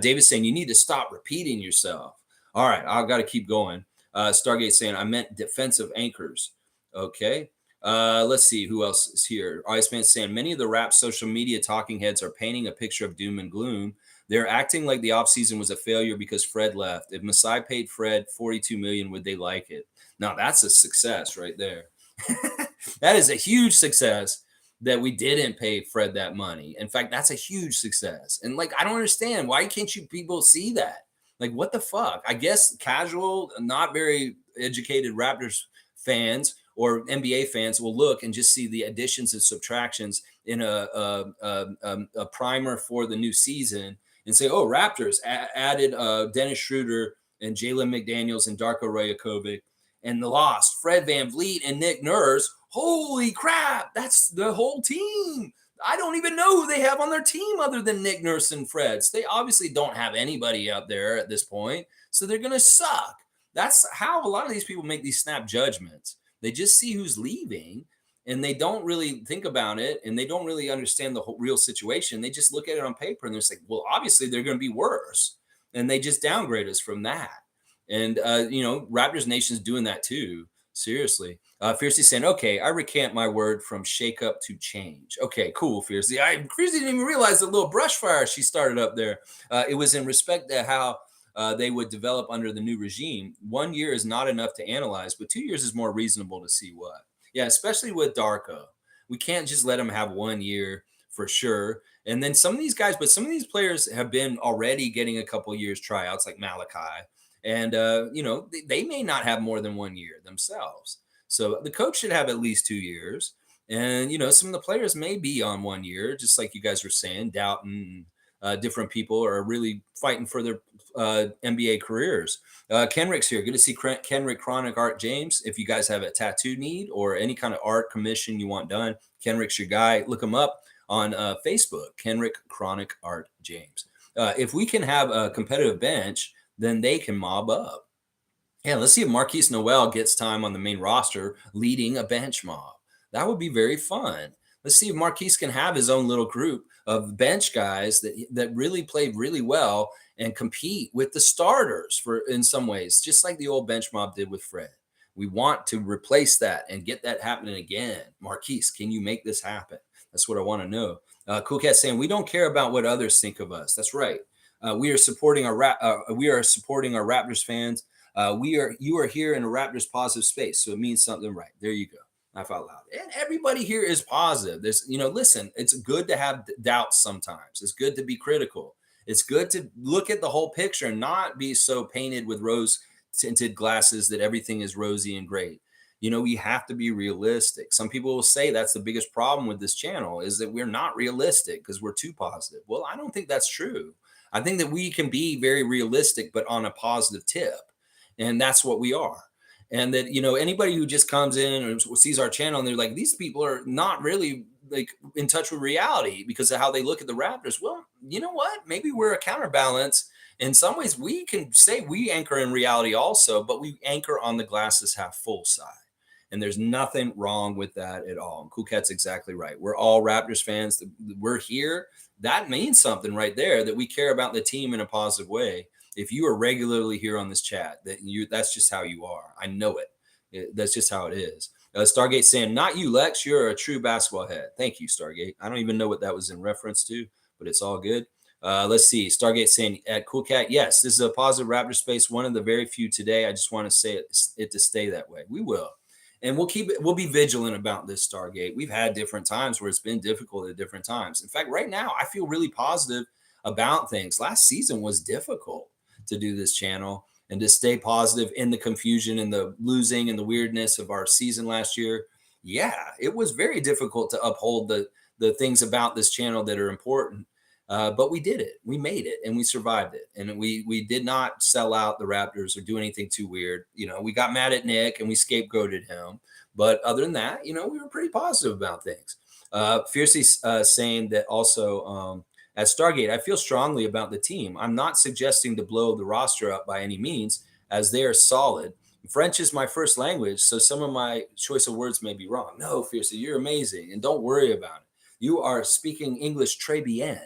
David's saying you need to stop repeating yourself. All right, I've got to keep going. Stargate saying I meant defensive anchors. Okay. Let's see who else is here. Iceman saying many of the rap social media talking heads are painting a picture of doom and gloom. They're acting like the offseason was a failure because Fred left. If Masai paid Fred $42 million, would they like it? Now that's a success right there. That is a huge success that we didn't pay Fred that money. In fact, that's a huge success. And I don't understand. Why can't you people see that? What the fuck? I guess casual, not very educated Raptors fans or NBA fans will look and just see the additions and subtractions in a primer for the new season and say, oh, Raptors added Dennis Schroeder and Jalen McDaniels and Darko Rajakovic and the lost Fred VanVleet and Nick Nurse. Holy crap, that's the whole team. I don't even know who they have on their team other than Nick Nurse and Freds. They obviously don't have anybody out there at this point, so they're going to suck. That's how a lot of these people make these snap judgments. They just see who's leaving, and they don't really think about it, and they don't really understand the whole real situation. They just look at it on paper, and they're like, well, obviously they're going to be worse, and they just downgrade us from that. And, Raptors Nation's doing that too. Seriously. Fiercely saying, okay, I recant my word from shake up to change. Okay, cool, Fiercely. Fiercely didn't even realize the little brush fire she started up there. It was in respect to how they would develop under the new regime. 1 year is not enough to analyze, but 2 years is more reasonable to see what. Yeah, especially with Darko. We can't just let him have 1 year for sure. And then some of these players have been already getting a couple of years tryouts like Malachi. And, they may not have more than 1 year themselves. So the coach should have at least 2 years. And, some of the players may be on 1 year, just like you guys were saying, Doughton, different people are really fighting for their NBA careers. Kenrick's here. Good to see Kenrick, Chronic, Art James. If you guys have a tattoo need or any kind of art commission you want done, Kenrick's your guy. Look him up on Facebook, Kenrick Chronic Art James. If we can have a competitive bench, then they can mob up. Yeah, let's see if Marquise Noel gets time on the main roster leading a bench mob. That would be very fun. Let's see if Marquise can have his own little group of bench guys that really played really well and compete with the starters for in some ways, just like the old bench mob did with Fred. We want to replace that and get that happening again. Marquise, can you make this happen? That's what I want to know. Cool Cat saying we don't care about what others think of us. That's right. We are supporting our Raptors fans. You are here in a Raptors positive space, so it means something, right? There you go. Laugh out loud. And everybody here is positive. Listen, it's good to have doubts sometimes. It's good to be critical. It's good to look at the whole picture and not be so painted with rose tinted glasses that everything is rosy and great. We have to be realistic. Some people will say that's the biggest problem with this channel is that we're not realistic because we're too positive. Well, I don't think that's true. I think that we can be very realistic, but on a positive tip. And that's what we are. And that, anybody who just comes in and sees our channel and they're like, these people are not really like in touch with reality because of how they look at the Raptors. Well, you know what? Maybe we're a counterbalance. In some ways, we can say we anchor in reality also, but we anchor on the glasses half full side. And there's nothing wrong with that at all. And Cool Cat's exactly right. We're all Raptors fans. We're here. That means something right there, that we care about the team in a positive way. If you are regularly here on this chat, that's just how you are. I know it. That's just how it is. Stargate saying, not you, Lex. You're a true basketball head. Thank you, Stargate. I don't even know what that was in reference to, but it's all good. Let's see. Stargate saying at Cool Cat, yes, this is a positive Raptor space. One of the very few today. I just want to say it to stay that way. We will. And we'll be vigilant about this, Stargate. We've had different times where it's been difficult at different times. In fact, right now, I feel really positive about things. Last season was difficult to do this channel and to stay positive in the confusion and the losing and the weirdness of our season last year. Yeah, it was very difficult to uphold the things about this channel that are important. But we did it. We made it and we survived it. And we did not sell out the Raptors or do anything too weird. We got mad at Nick and we scapegoated him. But other than that, we were pretty positive about things. Fiercely saying that also at Stargate, I feel strongly about the team. I'm not suggesting to blow the roster up by any means, as they are solid. French is my first language, so some of my choice of words may be wrong. No, Fiercely, you're amazing. And don't worry about it. You are speaking English très bien.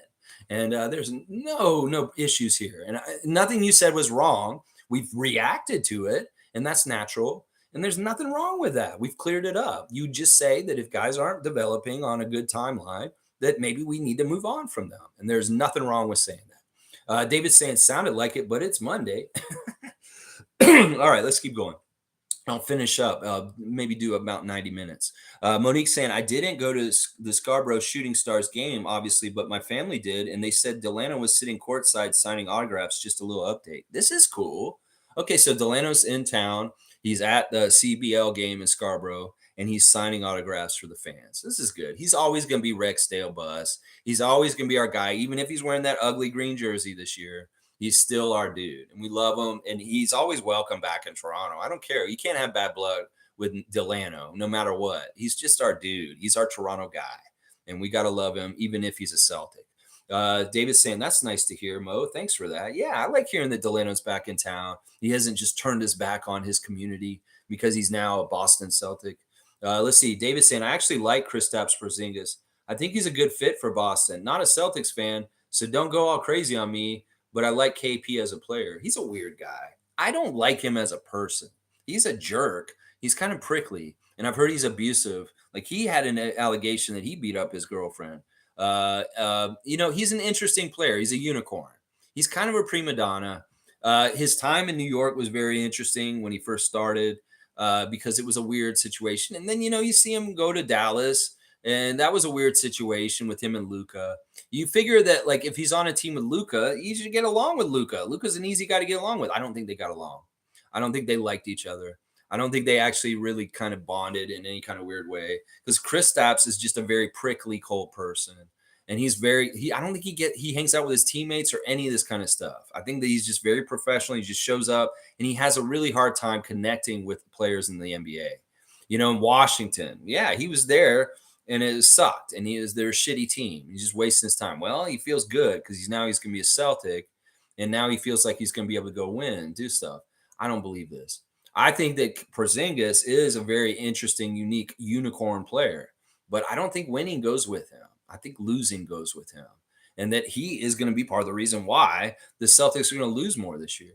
And there's no issues here. And nothing you said was wrong. We've reacted to it, and that's natural. And there's nothing wrong with that. We've cleared it up. You just say that if guys aren't developing on a good timeline, that maybe we need to move on from them. And there's nothing wrong with saying that. David's saying sounded like it, but it's Monday. All right, let's keep going. I'll finish up, maybe do about 90 minutes. Monique saying, I didn't go to the Scarborough Shooting Stars game, obviously, but my family did. And they said Delano was sitting courtside signing autographs. Just a little update. This is cool. Okay, so Delano's in town. He's at the CBL game in Scarborough, and he's signing autographs for the fans. This is good. He's always going to be Rex Dale Bus. He's always going to be our guy, even if he's wearing that ugly green jersey this year. He's still our dude, and we love him, and he's always welcome back in Toronto. I don't care. You can't have bad blood with Delano, no matter what. He's just our dude. He's our Toronto guy, and we got to love him, even if he's a Celtic. David's saying, that's nice to hear, Mo. Thanks for that. Yeah, I like hearing that Delano's back in town. He hasn't just turned his back on his community because he's now a Boston Celtic. Let's see. David's saying, I actually like Kristaps Porzingis. I think he's a good fit for Boston. Not a Celtics fan, so don't go all crazy on me. But I like KP as a player. He's a weird guy. I don't like him as a person. He's a jerk. He's kind of prickly. And I've heard he's abusive. Like he had an allegation that he beat up his girlfriend. He's an interesting player. He's a unicorn. He's kind of a prima donna. His time in New York was very interesting when he first started because it was a weird situation. And then, you see him go to Dallas. And that was a weird situation with him and Luka. You figure that, like, if he's on a team with Luka, you should get along with Luka. Luka's an easy guy to get along with. I don't think they got along. I don't think they liked each other. I don't think they actually really kind of bonded in any kind of weird way. Because Kristaps is just a very prickly, cold person. And I don't think he hangs out with his teammates or any of this kind of stuff. I think that he's just very professional. He just shows up, and he has a really hard time connecting with players in the NBA. In Washington, yeah, he was there. and it sucked. And they're a shitty team. He's just wasting his time. Well, he feels good because he's going to be a Celtic, and now he feels like he's going to be able to go win and do stuff. I don't believe this. I think that Porzingis is a very interesting, unique unicorn player, but I don't think winning goes with him. I think losing goes with him, and that he is going to be part of the reason why the Celtics are going to lose more this year.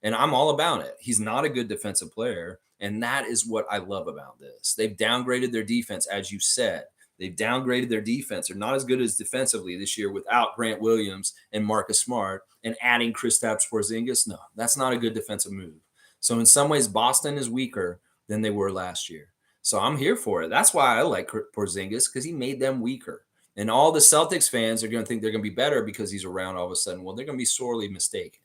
And I'm all about it. He's not a good defensive player. And that is what I love about this. They've downgraded their defense, as you said. They've downgraded their defense. They're not as good as defensively this year without Grant Williams and Marcus Smart and adding Kristaps Porzingis. No, that's not a good defensive move. So in some ways, Boston is weaker than they were last year. So I'm here for it. That's why I like Porzingis, because he made them weaker. And all the Celtics fans are going to think they're going to be better because he's around all of a sudden. Well, they're going to be sorely mistaken.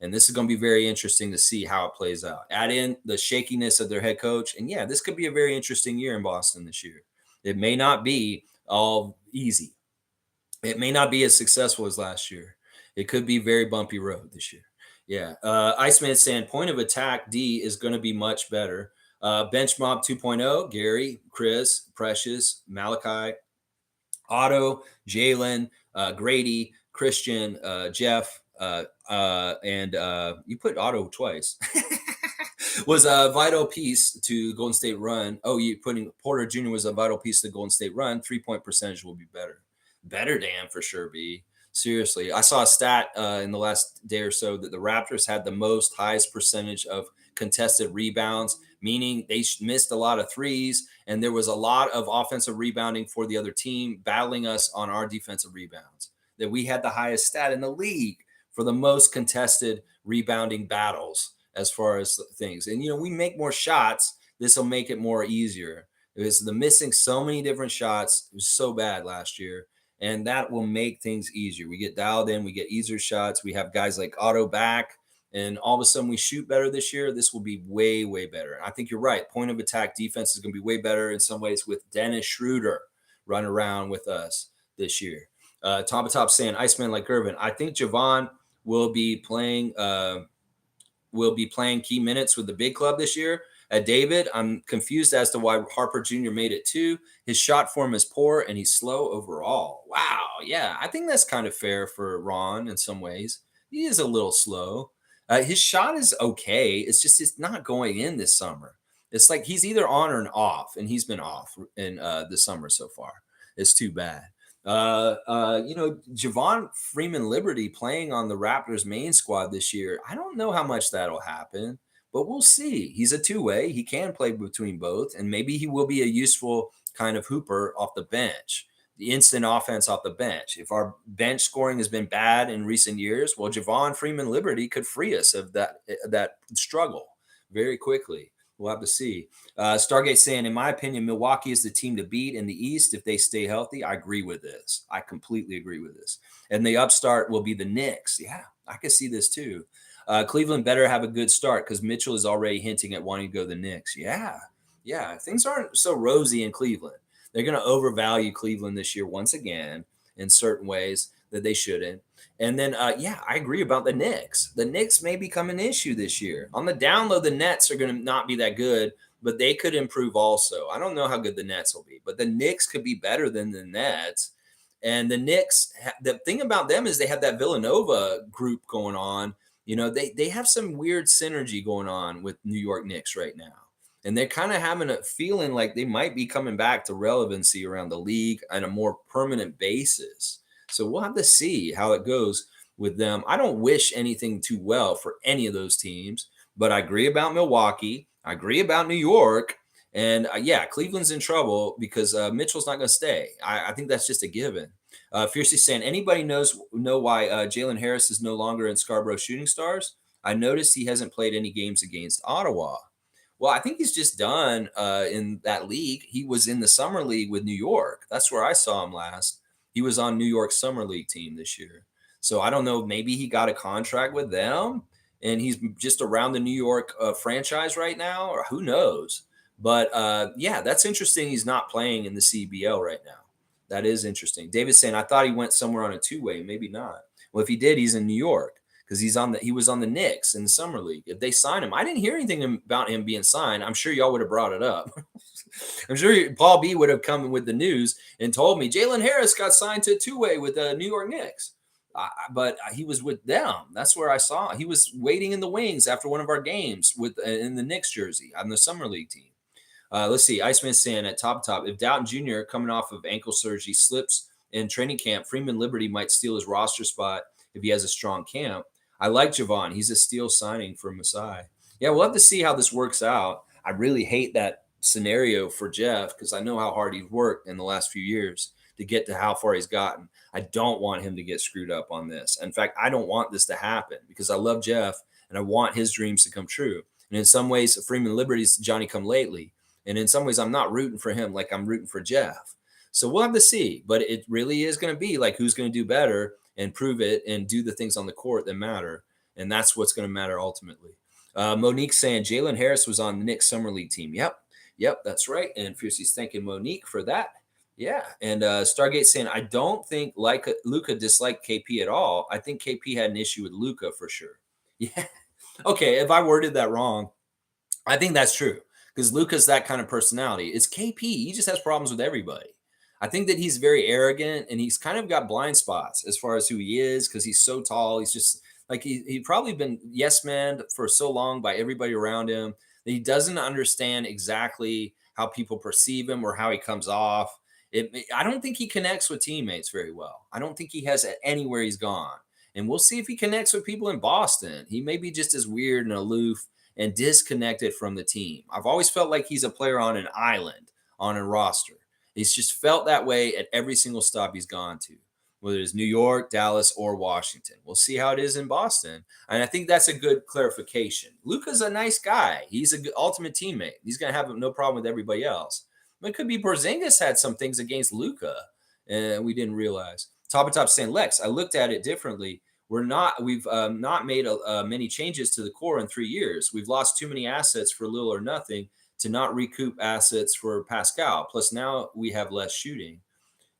And this is going to be very interesting to see how it plays out. Add in the shakiness of their head coach. And yeah, this could be a very interesting year in Boston this year. It may not be all easy. It may not be as successful as last year. It could be very bumpy road this year. Yeah. Iceman saying point of attack D is going to be much better. Bench Mob 2.0, Gary, Chris, Precious, Malachi, Otto, Jalen, Grady, Christian, Jeff, and you put Otto twice. Was a vital piece to Golden State run. Oh, you putting Porter Jr. was a vital piece to the Golden State run. 3-point percentage will be better. Better, Dan, for sure, B. Seriously. I saw a stat in the last day or so that the Raptors had the highest percentage of contested rebounds, meaning they missed a lot of threes, and there was a lot of offensive rebounding for the other team, battling us on our defensive rebounds. That we had the highest stat in the league for the most contested rebounding battles as far as things. And, we make more shots. This will make it more easier. It was the missing so many different shots. It was so bad last year. And that will make things easier. We get dialed in. We get easier shots. We have guys like Otto back. And all of a sudden we shoot better this year. This will be way, way better. I think you're right. Point of attack defense is going to be way better in some ways with Dennis Schroeder running around with us this year. Top saying Iceman like Irvin. I think Javon will be playing key minutes with the big club this year. David, I'm confused as to why Harper Jr. made it too. His shot form is poor and he's slow overall. Wow. Yeah, I think that's kind of fair for Ron in some ways. He is a little slow. His shot is okay. It's not going in this summer. It's like he's either on or off, and he's been off in the summer so far. It's too bad. Javon Freeman Liberty playing on the Raptors main squad this year. I don't know how much that'll happen, but we'll see. He's a two-way. He can play between both, and maybe he will be a useful kind of hooper off the bench, the instant offense off the bench. If our bench scoring has been bad in recent years, well, Javon Freeman Liberty could free us of that struggle very quickly. We'll have to see. Stargate saying, in my opinion, Milwaukee is the team to beat in the East if they stay healthy. I agree with this. I completely agree with this. And the upstart will be the Knicks. Yeah, I can see this too. Cleveland better have a good start because Mitchell is already hinting at wanting to go to the Knicks. Yeah. Things aren't so rosy in Cleveland. They're going to overvalue Cleveland this year once again in certain ways that they shouldn't. And then, I agree about the Knicks. The Knicks may become an issue this year. On the down low, the Nets are going to not be that good, but they could improve also. I don't know how good the Nets will be, but the Knicks could be better than the Nets. And the Knicks, the thing about them is they have that Villanova group going on. They have some weird synergy going on with New York Knicks right now. And they're kind of having a feeling like they might be coming back to relevancy around the league on a more permanent basis. So we'll have to see how it goes with them. I don't wish anything too well for any of those teams, but I agree about Milwaukee. I agree about New York. And Cleveland's in trouble because Mitchell's not going to stay. I think that's just a given. Fiercely saying, anybody know why Jalen Harris is no longer in Scarborough Shooting Stars? I noticed he hasn't played any games against Ottawa. Well, I think he's just done in that league. He was in the summer league with New York. That's where I saw him last. He was on New York summer league team this year. So I don't know. Maybe he got a contract with them and he's just around the New York franchise right now, or who knows. But that's interesting. He's not playing in the CBL right now. That is interesting. David's saying, I thought he went somewhere on a two-way. Maybe not. Well, if he did, he's in New York. Because he was on the Knicks in the summer league. If they sign him, I didn't hear anything about him being signed. I'm sure y'all would have brought it up. I'm sure Paul B would have come with the news and told me Jalen Harris got signed to a two-way with the New York Knicks. But he was with them. That's where I saw him. He was waiting in the wings after one of our games with in the Knicks jersey on the summer league team. Let's see. Iceman saying at top, if Doughton Jr. coming off of ankle surgery slips in training camp, Freeman Liberty might steal his roster spot if he has a strong camp. I like Javon. He's a steal signing for Masai. Yeah, we'll have to see how this works out. I really hate that scenario for Jeff because I know how hard he's worked in the last few years to get to how far he's gotten. I don't want him to get screwed up on this. In fact, I don't want this to happen because I love Jeff and I want his dreams to come true. And in some ways, Freeman Liberty's Johnny come lately. And in some ways, I'm not rooting for him like I'm rooting for Jeff. So we'll have to see. But it really is going to be like who's going to do better and prove it and do the things on the court that matter. And that's what's going to matter ultimately. Monique saying Jalen Harris was on the Knicks Summer League team. Yep, that's right. And Fiercey's thanking Monique for that. Yeah. And Stargate saying, I don't think Luka disliked KP at all. I think KP had an issue with Luka for sure. Yeah. Okay. If I worded that wrong, I think that's true because Luka's that kind of personality. It's KP. He just has problems with everybody. I think that he's very arrogant and he's kind of got blind spots as far as who he is because he's so tall. He's just like he probably been yes man for so long by everybody around him that he doesn't understand exactly how people perceive him or how he comes off. I don't think he connects with teammates very well. I don't think he has anywhere he's gone. And we'll see if he connects with people in Boston. He may be just as weird and aloof and disconnected from the team. I've always felt like he's a player on an island, on a roster. He's just felt that way at every single stop he's gone to, whether it's New York, Dallas, or Washington. We'll see how it is in Boston. And I think that's a good clarification. Luka's a nice guy. He's a good ultimate teammate. He's going to have no problem with everybody else. But it could be Porzingis had some things against Luka, and we didn't realize. Top saying, Lex, I looked at it differently. We've not made many changes to the core in 3 years. We've lost too many assets for little or nothing to not recoup assets for Pascal. Plus, now we have less shooting.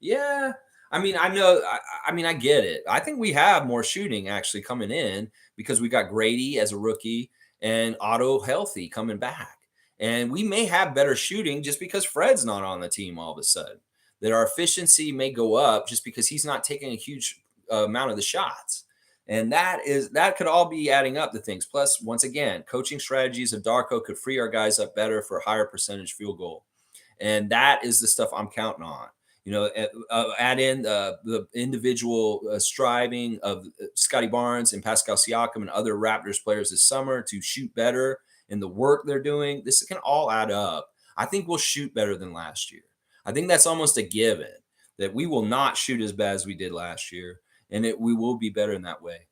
Yeah, I mean, I know. I get it. I think we have more shooting actually coming in because we got Grady as a rookie and Otto healthy coming back. And we may have better shooting just because Fred's not on the team all of a sudden. That our efficiency may go up just because he's not taking a huge amount of the shots. And that could all be adding up to things. Plus, once again, coaching strategies of Darko could free our guys up better for a higher percentage field goal. And that is the stuff I'm counting on. Add in the individual striving of Scotty Barnes and Pascal Siakam and other Raptors players this summer to shoot better and the work they're doing. This can all add up. I think we'll shoot better than last year. I think that's almost a given that we will not shoot as bad as we did last year. And we will be better in that way.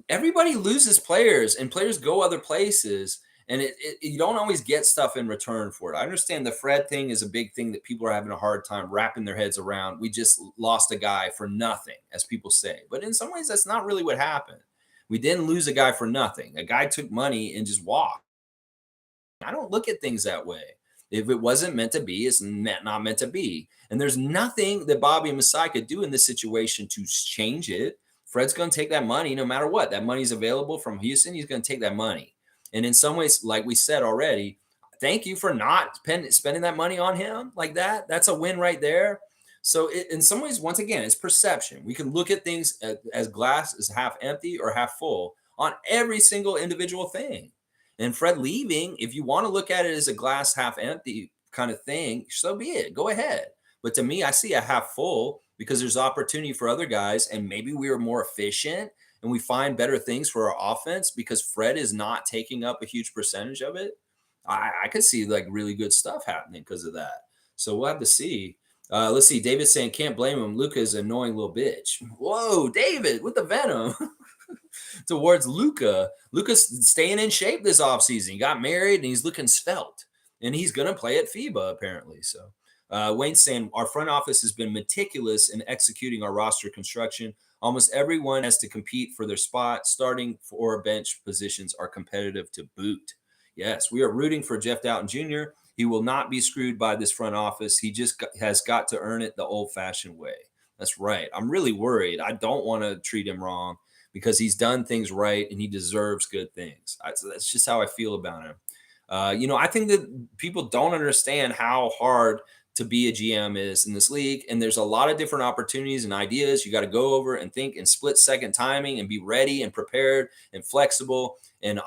Everybody loses players and players go other places. And you don't always get stuff in return for it. I understand the Fred thing is a big thing that people are having a hard time wrapping their heads around. We just lost a guy for nothing, as people say. But in some ways, that's not really what happened. We didn't lose a guy for nothing. A guy took money and just walked. I don't look at things that way. If it wasn't meant to be, it's not meant to be. And there's nothing that Bobby and Masai could do in this situation to change it. Fred's going to take that money no matter what. That money's available from Houston. He's going to take that money. And in some ways, like we said already, thank you for not spending that money on him like that. That's a win right there. So in some ways, once again, it's perception. We can look at things as glass is half empty or half full on every single individual thing. And Fred leaving, if you want to look at it as a glass half empty kind of thing, so be it. Go ahead. But to me, I see a half full because there's opportunity for other guys. And maybe we are more efficient and we find better things for our offense because Fred is not taking up a huge percentage of it. I could see like really good stuff happening because of that. So we'll have to see. Let's see. David's saying, can't blame him. Luka is an annoying little bitch. Whoa, David, with the venom. Towards Luka. Luka's staying in shape this offseason. He got married and he's looking svelte. And he's going to play at FIBA, apparently. So Wayne's saying, our front office has been meticulous in executing our roster construction. Almost everyone has to compete for their spot. Starting or bench positions are competitive to boot. Yes, we are rooting for Jeff Doughton Jr. He will not be screwed by this front office. He just has got to earn it the old-fashioned way. That's right. I'm really worried. I don't want to treat him wrong because he's done things right and he deserves good things. That's just how I feel about him. I think that people don't understand how hard to be a GM is in this league. And there's a lot of different opportunities and ideas. You got to go over and think in split second timing and be ready and prepared and flexible. And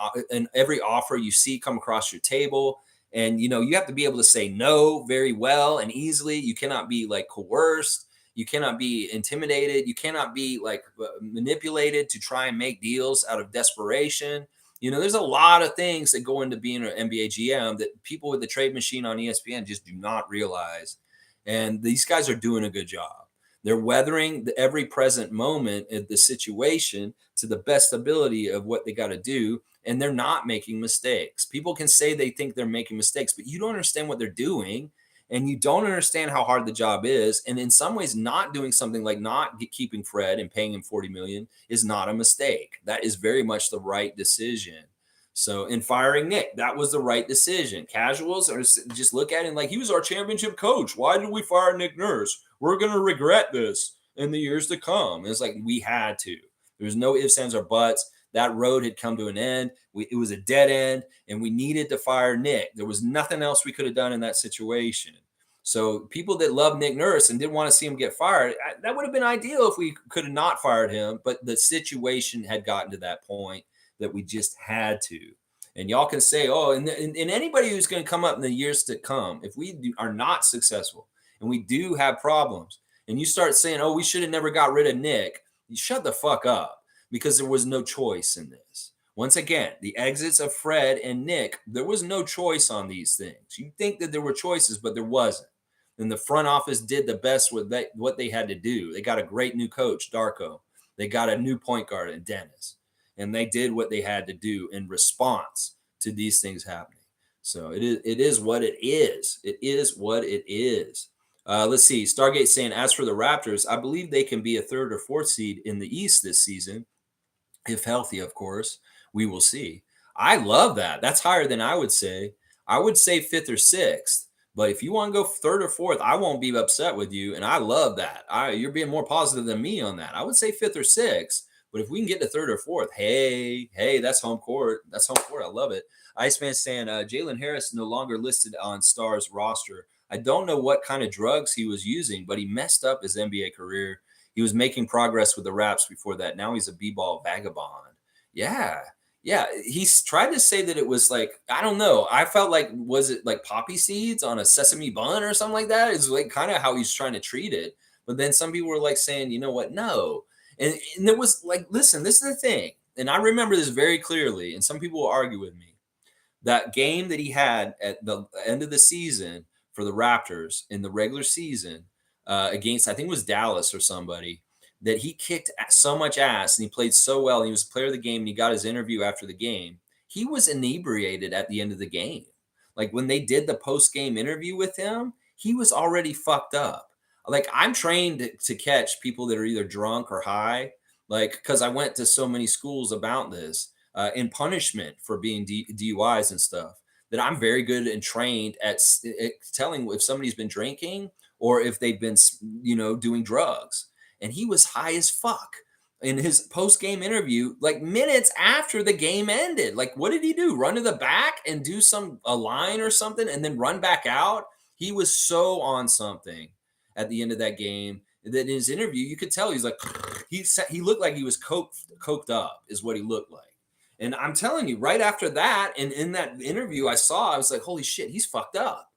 every offer you see come across your table. And, you have to be able to say no very well and easily. You cannot be like coerced. You cannot be intimidated. You cannot be like manipulated to try and make deals out of desperation. There's a lot of things that go into being an NBA GM that people with the trade machine on ESPN just do not realize. And these guys are doing a good job. They're weathering every present moment of the situation to the best ability of what they got to do. And they're not making mistakes. People can say they think they're making mistakes, but you don't understand what they're doing. And you don't understand how hard the job is. And in some ways, not doing something like not keeping Fred and paying him $40 million is not a mistake. That is very much the right decision. So in firing Nick, that was the right decision. Casuals are just look at him like he was our championship coach. Why did we fire Nick Nurse? We're going to regret this in the years to come. And it's like we had to. There's no ifs, ands, or buts. That road had come to an end. It was a dead end, and we needed to fire Nick. There was nothing else we could have done in that situation. So people that love Nick Nurse and didn't want to see him get fired, that would have been ideal if we could have not fired him. But the situation had gotten to that point that we just had to. And y'all can say, oh, and anybody who's going to come up in the years to come, if we are not successful and we do have problems, and you start saying, oh, we should have never got rid of Nick, you shut the fuck up. Because there was no choice in this. Once again, the exits of Fred and Nick, there was no choice on these things. You think that there were choices, but there wasn't. And the front office did the best with what they had to do. They got a great new coach, Darko. They got a new point guard in Dennis. And they did what they had to do in response to these things happening. So it is what it is. It is what it is. Let's see. Stargate saying, as for the Raptors, I believe they can be a third or fourth seed in the East this season. If healthy, of course, we will see. I love that. That's higher than I would say. I would say fifth or sixth. But if you want to go third or fourth, I won't be upset with you. And I love that. You're being more positive than me on that. I would say fifth or sixth. But if we can get to third or fourth, hey, that's home court. That's home court. I love it. Iceman saying Jalen Harris no longer listed on Star's roster. I don't know what kind of drugs he was using, but he messed up his NBA career. He was making progress with the Raps before that. Now he's a b-ball vagabond. Yeah. He's tried to say that it was like, I don't know. I felt like, was it like poppy seeds on a sesame bun or something like that? It's like kind of how he's trying to treat it. But then some people were like saying, you know what? No. And there was like, listen, this is the thing. And I remember this very clearly. And some people will argue with me. That game that he had at the end of the season for the Raptors in the regular season, against, I think it was Dallas or somebody, that he kicked so much ass and he played so well. And he was player of the game and he got his interview after the game. He was inebriated at the end of the game. Like when they did the post-game interview with him, he was already fucked up. Like I'm trained to catch people that are either drunk or high, like because I went to so many schools about this in punishment for being DUIs and stuff, that I'm very good and trained at telling if somebody's been drinking or if they've been, doing drugs. And he was high as fuck in his post-game interview, like minutes after the game ended. Like, what did he do? Run to the back and do a line or something and then run back out? He was so on something at the end of that game that in his interview, you could tell he's like, he looked like he was coked up is what he looked like. And I'm telling you, right after that, and in that interview I was like, holy shit, he's fucked up.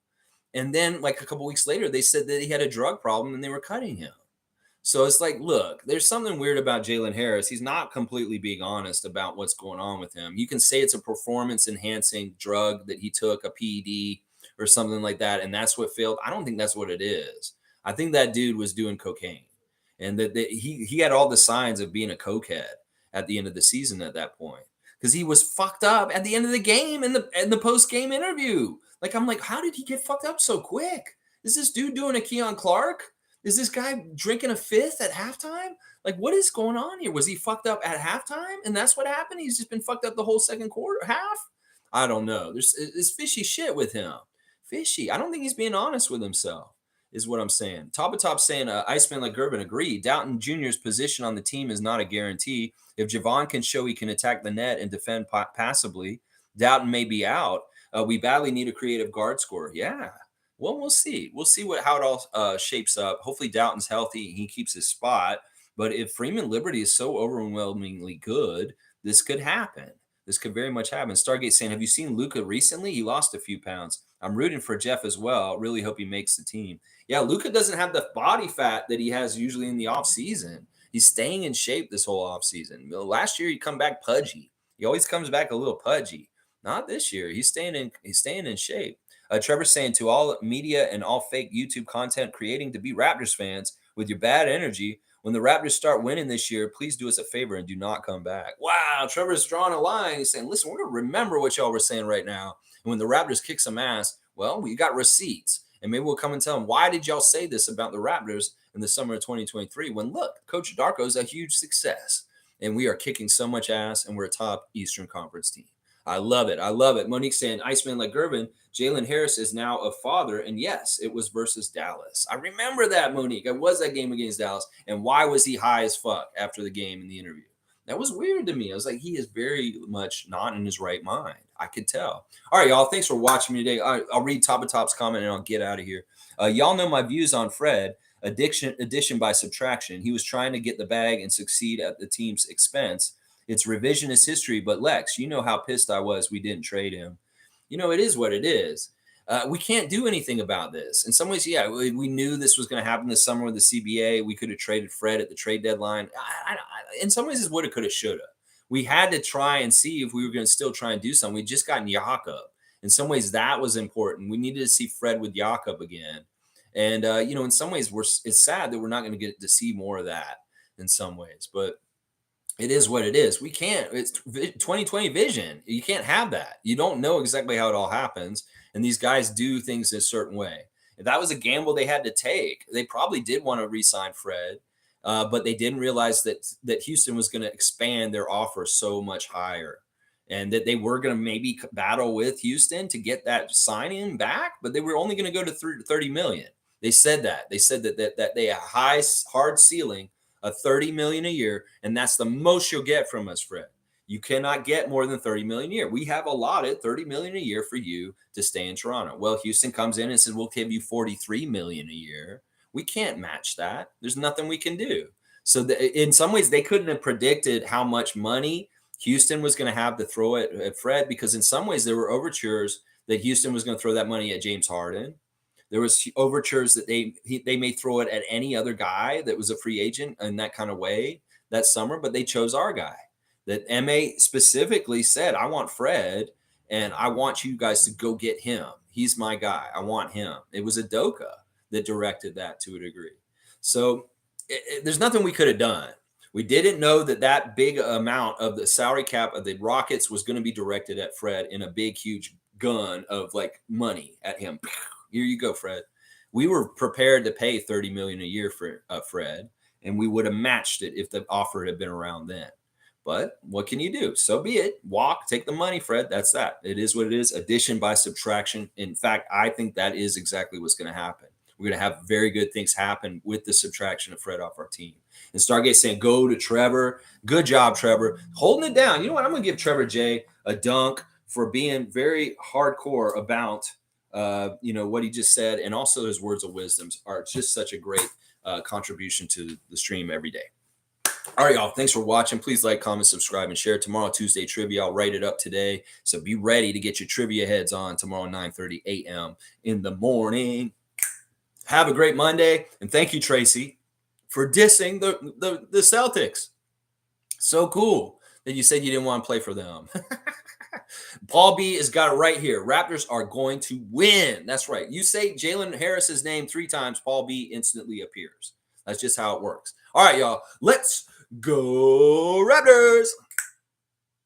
And then like a couple weeks later, they said that he had a drug problem and they were cutting him. So it's like, look, there's something weird about Jalen Harris. He's not completely being honest about what's going on with him. You can say it's a performance-enhancing drug that he took, a PED or something like that, and that's what failed. I don't think that's what it is. I think that dude was doing cocaine, and that he had all the signs of being a cokehead at the end of the season at that point, because he was fucked up at the end of the game in the post-game interview. Like, I'm like, how did he get fucked up so quick? Is this dude doing a Keon Clark? Is this guy drinking a fifth at halftime? Like, what is going on here? Was he fucked up at halftime? And that's what happened? He's just been fucked up the whole second quarter, half? I don't know. There's fishy shit with him. Fishy. I don't think he's being honest with himself, is what I'm saying. Top saying, Iceman like Gervin agreed. Doughton Jr.'s position on the team is not a guarantee. If Javon can show he can attack the net and defend passably, Doughton may be out. We badly need a creative guard scorer. Yeah. Well, we'll see. We'll see how it all shapes up. Hopefully, Doughton's healthy and he keeps his spot. But if Freeman Liberty is so overwhelmingly good, this could happen. This could very much happen. Stargate saying, have you seen Luca recently? He lost a few pounds. I'm rooting for Jeff as well. Really hope he makes the team. Yeah, Luca doesn't have the body fat that he has usually in the off season. He's staying in shape this whole off season. Last year he come back pudgy. He always comes back a little pudgy. Not this year. He's staying in shape. Trevor's saying, to all media and all fake YouTube content creating to be Raptors fans with your bad energy, when the Raptors start winning this year, please do us a favor and do not come back. Wow, Trevor's drawing a line. He's saying, listen, we're going to remember what y'all were saying right now. And when the Raptors kick some ass, well, we got receipts. And maybe we'll come and tell them, why did y'all say this about the Raptors in the summer of 2023? When, look, Coach Darko is a huge success. And we are kicking so much ass, and we're a top Eastern Conference team. I love it. I love it. Monique saying, Iceman like Gervin, Jalen Harris is now a father. And yes, it was versus Dallas. I remember that, Monique. It was that game against Dallas. And why was he high as fuck after the game in the interview? That was weird to me. I was like, he is very much not in his right mind. I could tell. All right, y'all. Thanks for watching me today. I'll read Top of Top's comment and I'll get out of here. Y'all know my views on Fred. Addition by subtraction. He was trying to get the bag and succeed at the team's expense. It's revisionist history, but Lex, you know how pissed I was we didn't trade him. You know, it is what it is. We can't do anything about this. In some ways, yeah, we knew this was going to happen this summer with the CBA. We could have traded Fred at the trade deadline. In some ways, it's woulda, coulda, shoulda. We had to try and see if we were going to still try and do something. We just gotten Jakob. In some ways, that was important. We needed to see Fred with Jakob again. And, in some ways, it's sad that we're not going to get to see more of that in some ways. But it is what it is. We can't. It's 2020 vision. You can't have that. You don't know exactly how it all happens. And these guys do things a certain way. If that was a gamble they had to take, they probably did want to re-sign Fred, but they didn't realize that Houston was going to expand their offer so much higher, and that they were going to maybe battle with Houston to get that signing back, but they were only going to go to $30 million. They said that. They said that they had a high, hard ceiling of $30 million a year, and that's the most you'll get from us, Fred. You cannot get more than $30 million a year. We have allotted $30 million a year for you to stay in Toronto. Well, Houston comes in and says, we'll give you $43 million a year. We can't match that. There's nothing we can do. So in some ways, they couldn't have predicted how much money Houston was going to have to throw at Fred, because in some ways there were overtures that Houston was going to throw that money at James Harden. There was overtures that they may throw it at any other guy that was a free agent in that kind of way that summer, but they chose our guy. That MA specifically said, I want Fred, and I want you guys to go get him. He's my guy. I want him. It was Udoka that directed that to a degree. So there's nothing we could have done. We didn't know that big amount of the salary cap of the Rockets was going to be directed at Fred in a big, huge gun of like money at him. Here you go, Fred. We were prepared to pay $30 million a year for Fred, and we would have matched it if the offer had been around then. But what can you do? So be it. Walk, take the money, Fred. That's that. It is what it is. Addition by subtraction. In fact, I think that is exactly what's going to happen. We're going to have very good things happen with the subtraction of Fred off our team. And Stargate saying, go to Trevor. Good job, Trevor. Holding it down. You know what? I'm going to give Trevor J a dunk for being very hardcore about what he just said. And also his words of wisdom are just such a great contribution to the stream every day. All right, y'all. Thanks for watching. Please like, comment, subscribe, and share. Tomorrow, Tuesday trivia. I'll write it up today. So be ready to get your trivia heads on tomorrow, 9:30 a.m. in the morning. Have a great Monday. And thank you, Tracy, for dissing the Celtics. So cool that you said you didn't want to play for them. Paul B has got it right here. Raptors are going to win. That's right. You say Jalen Harris's name 3 times, Paul B instantly appears. That's just how it works. All right, y'all. Let's go Raptors.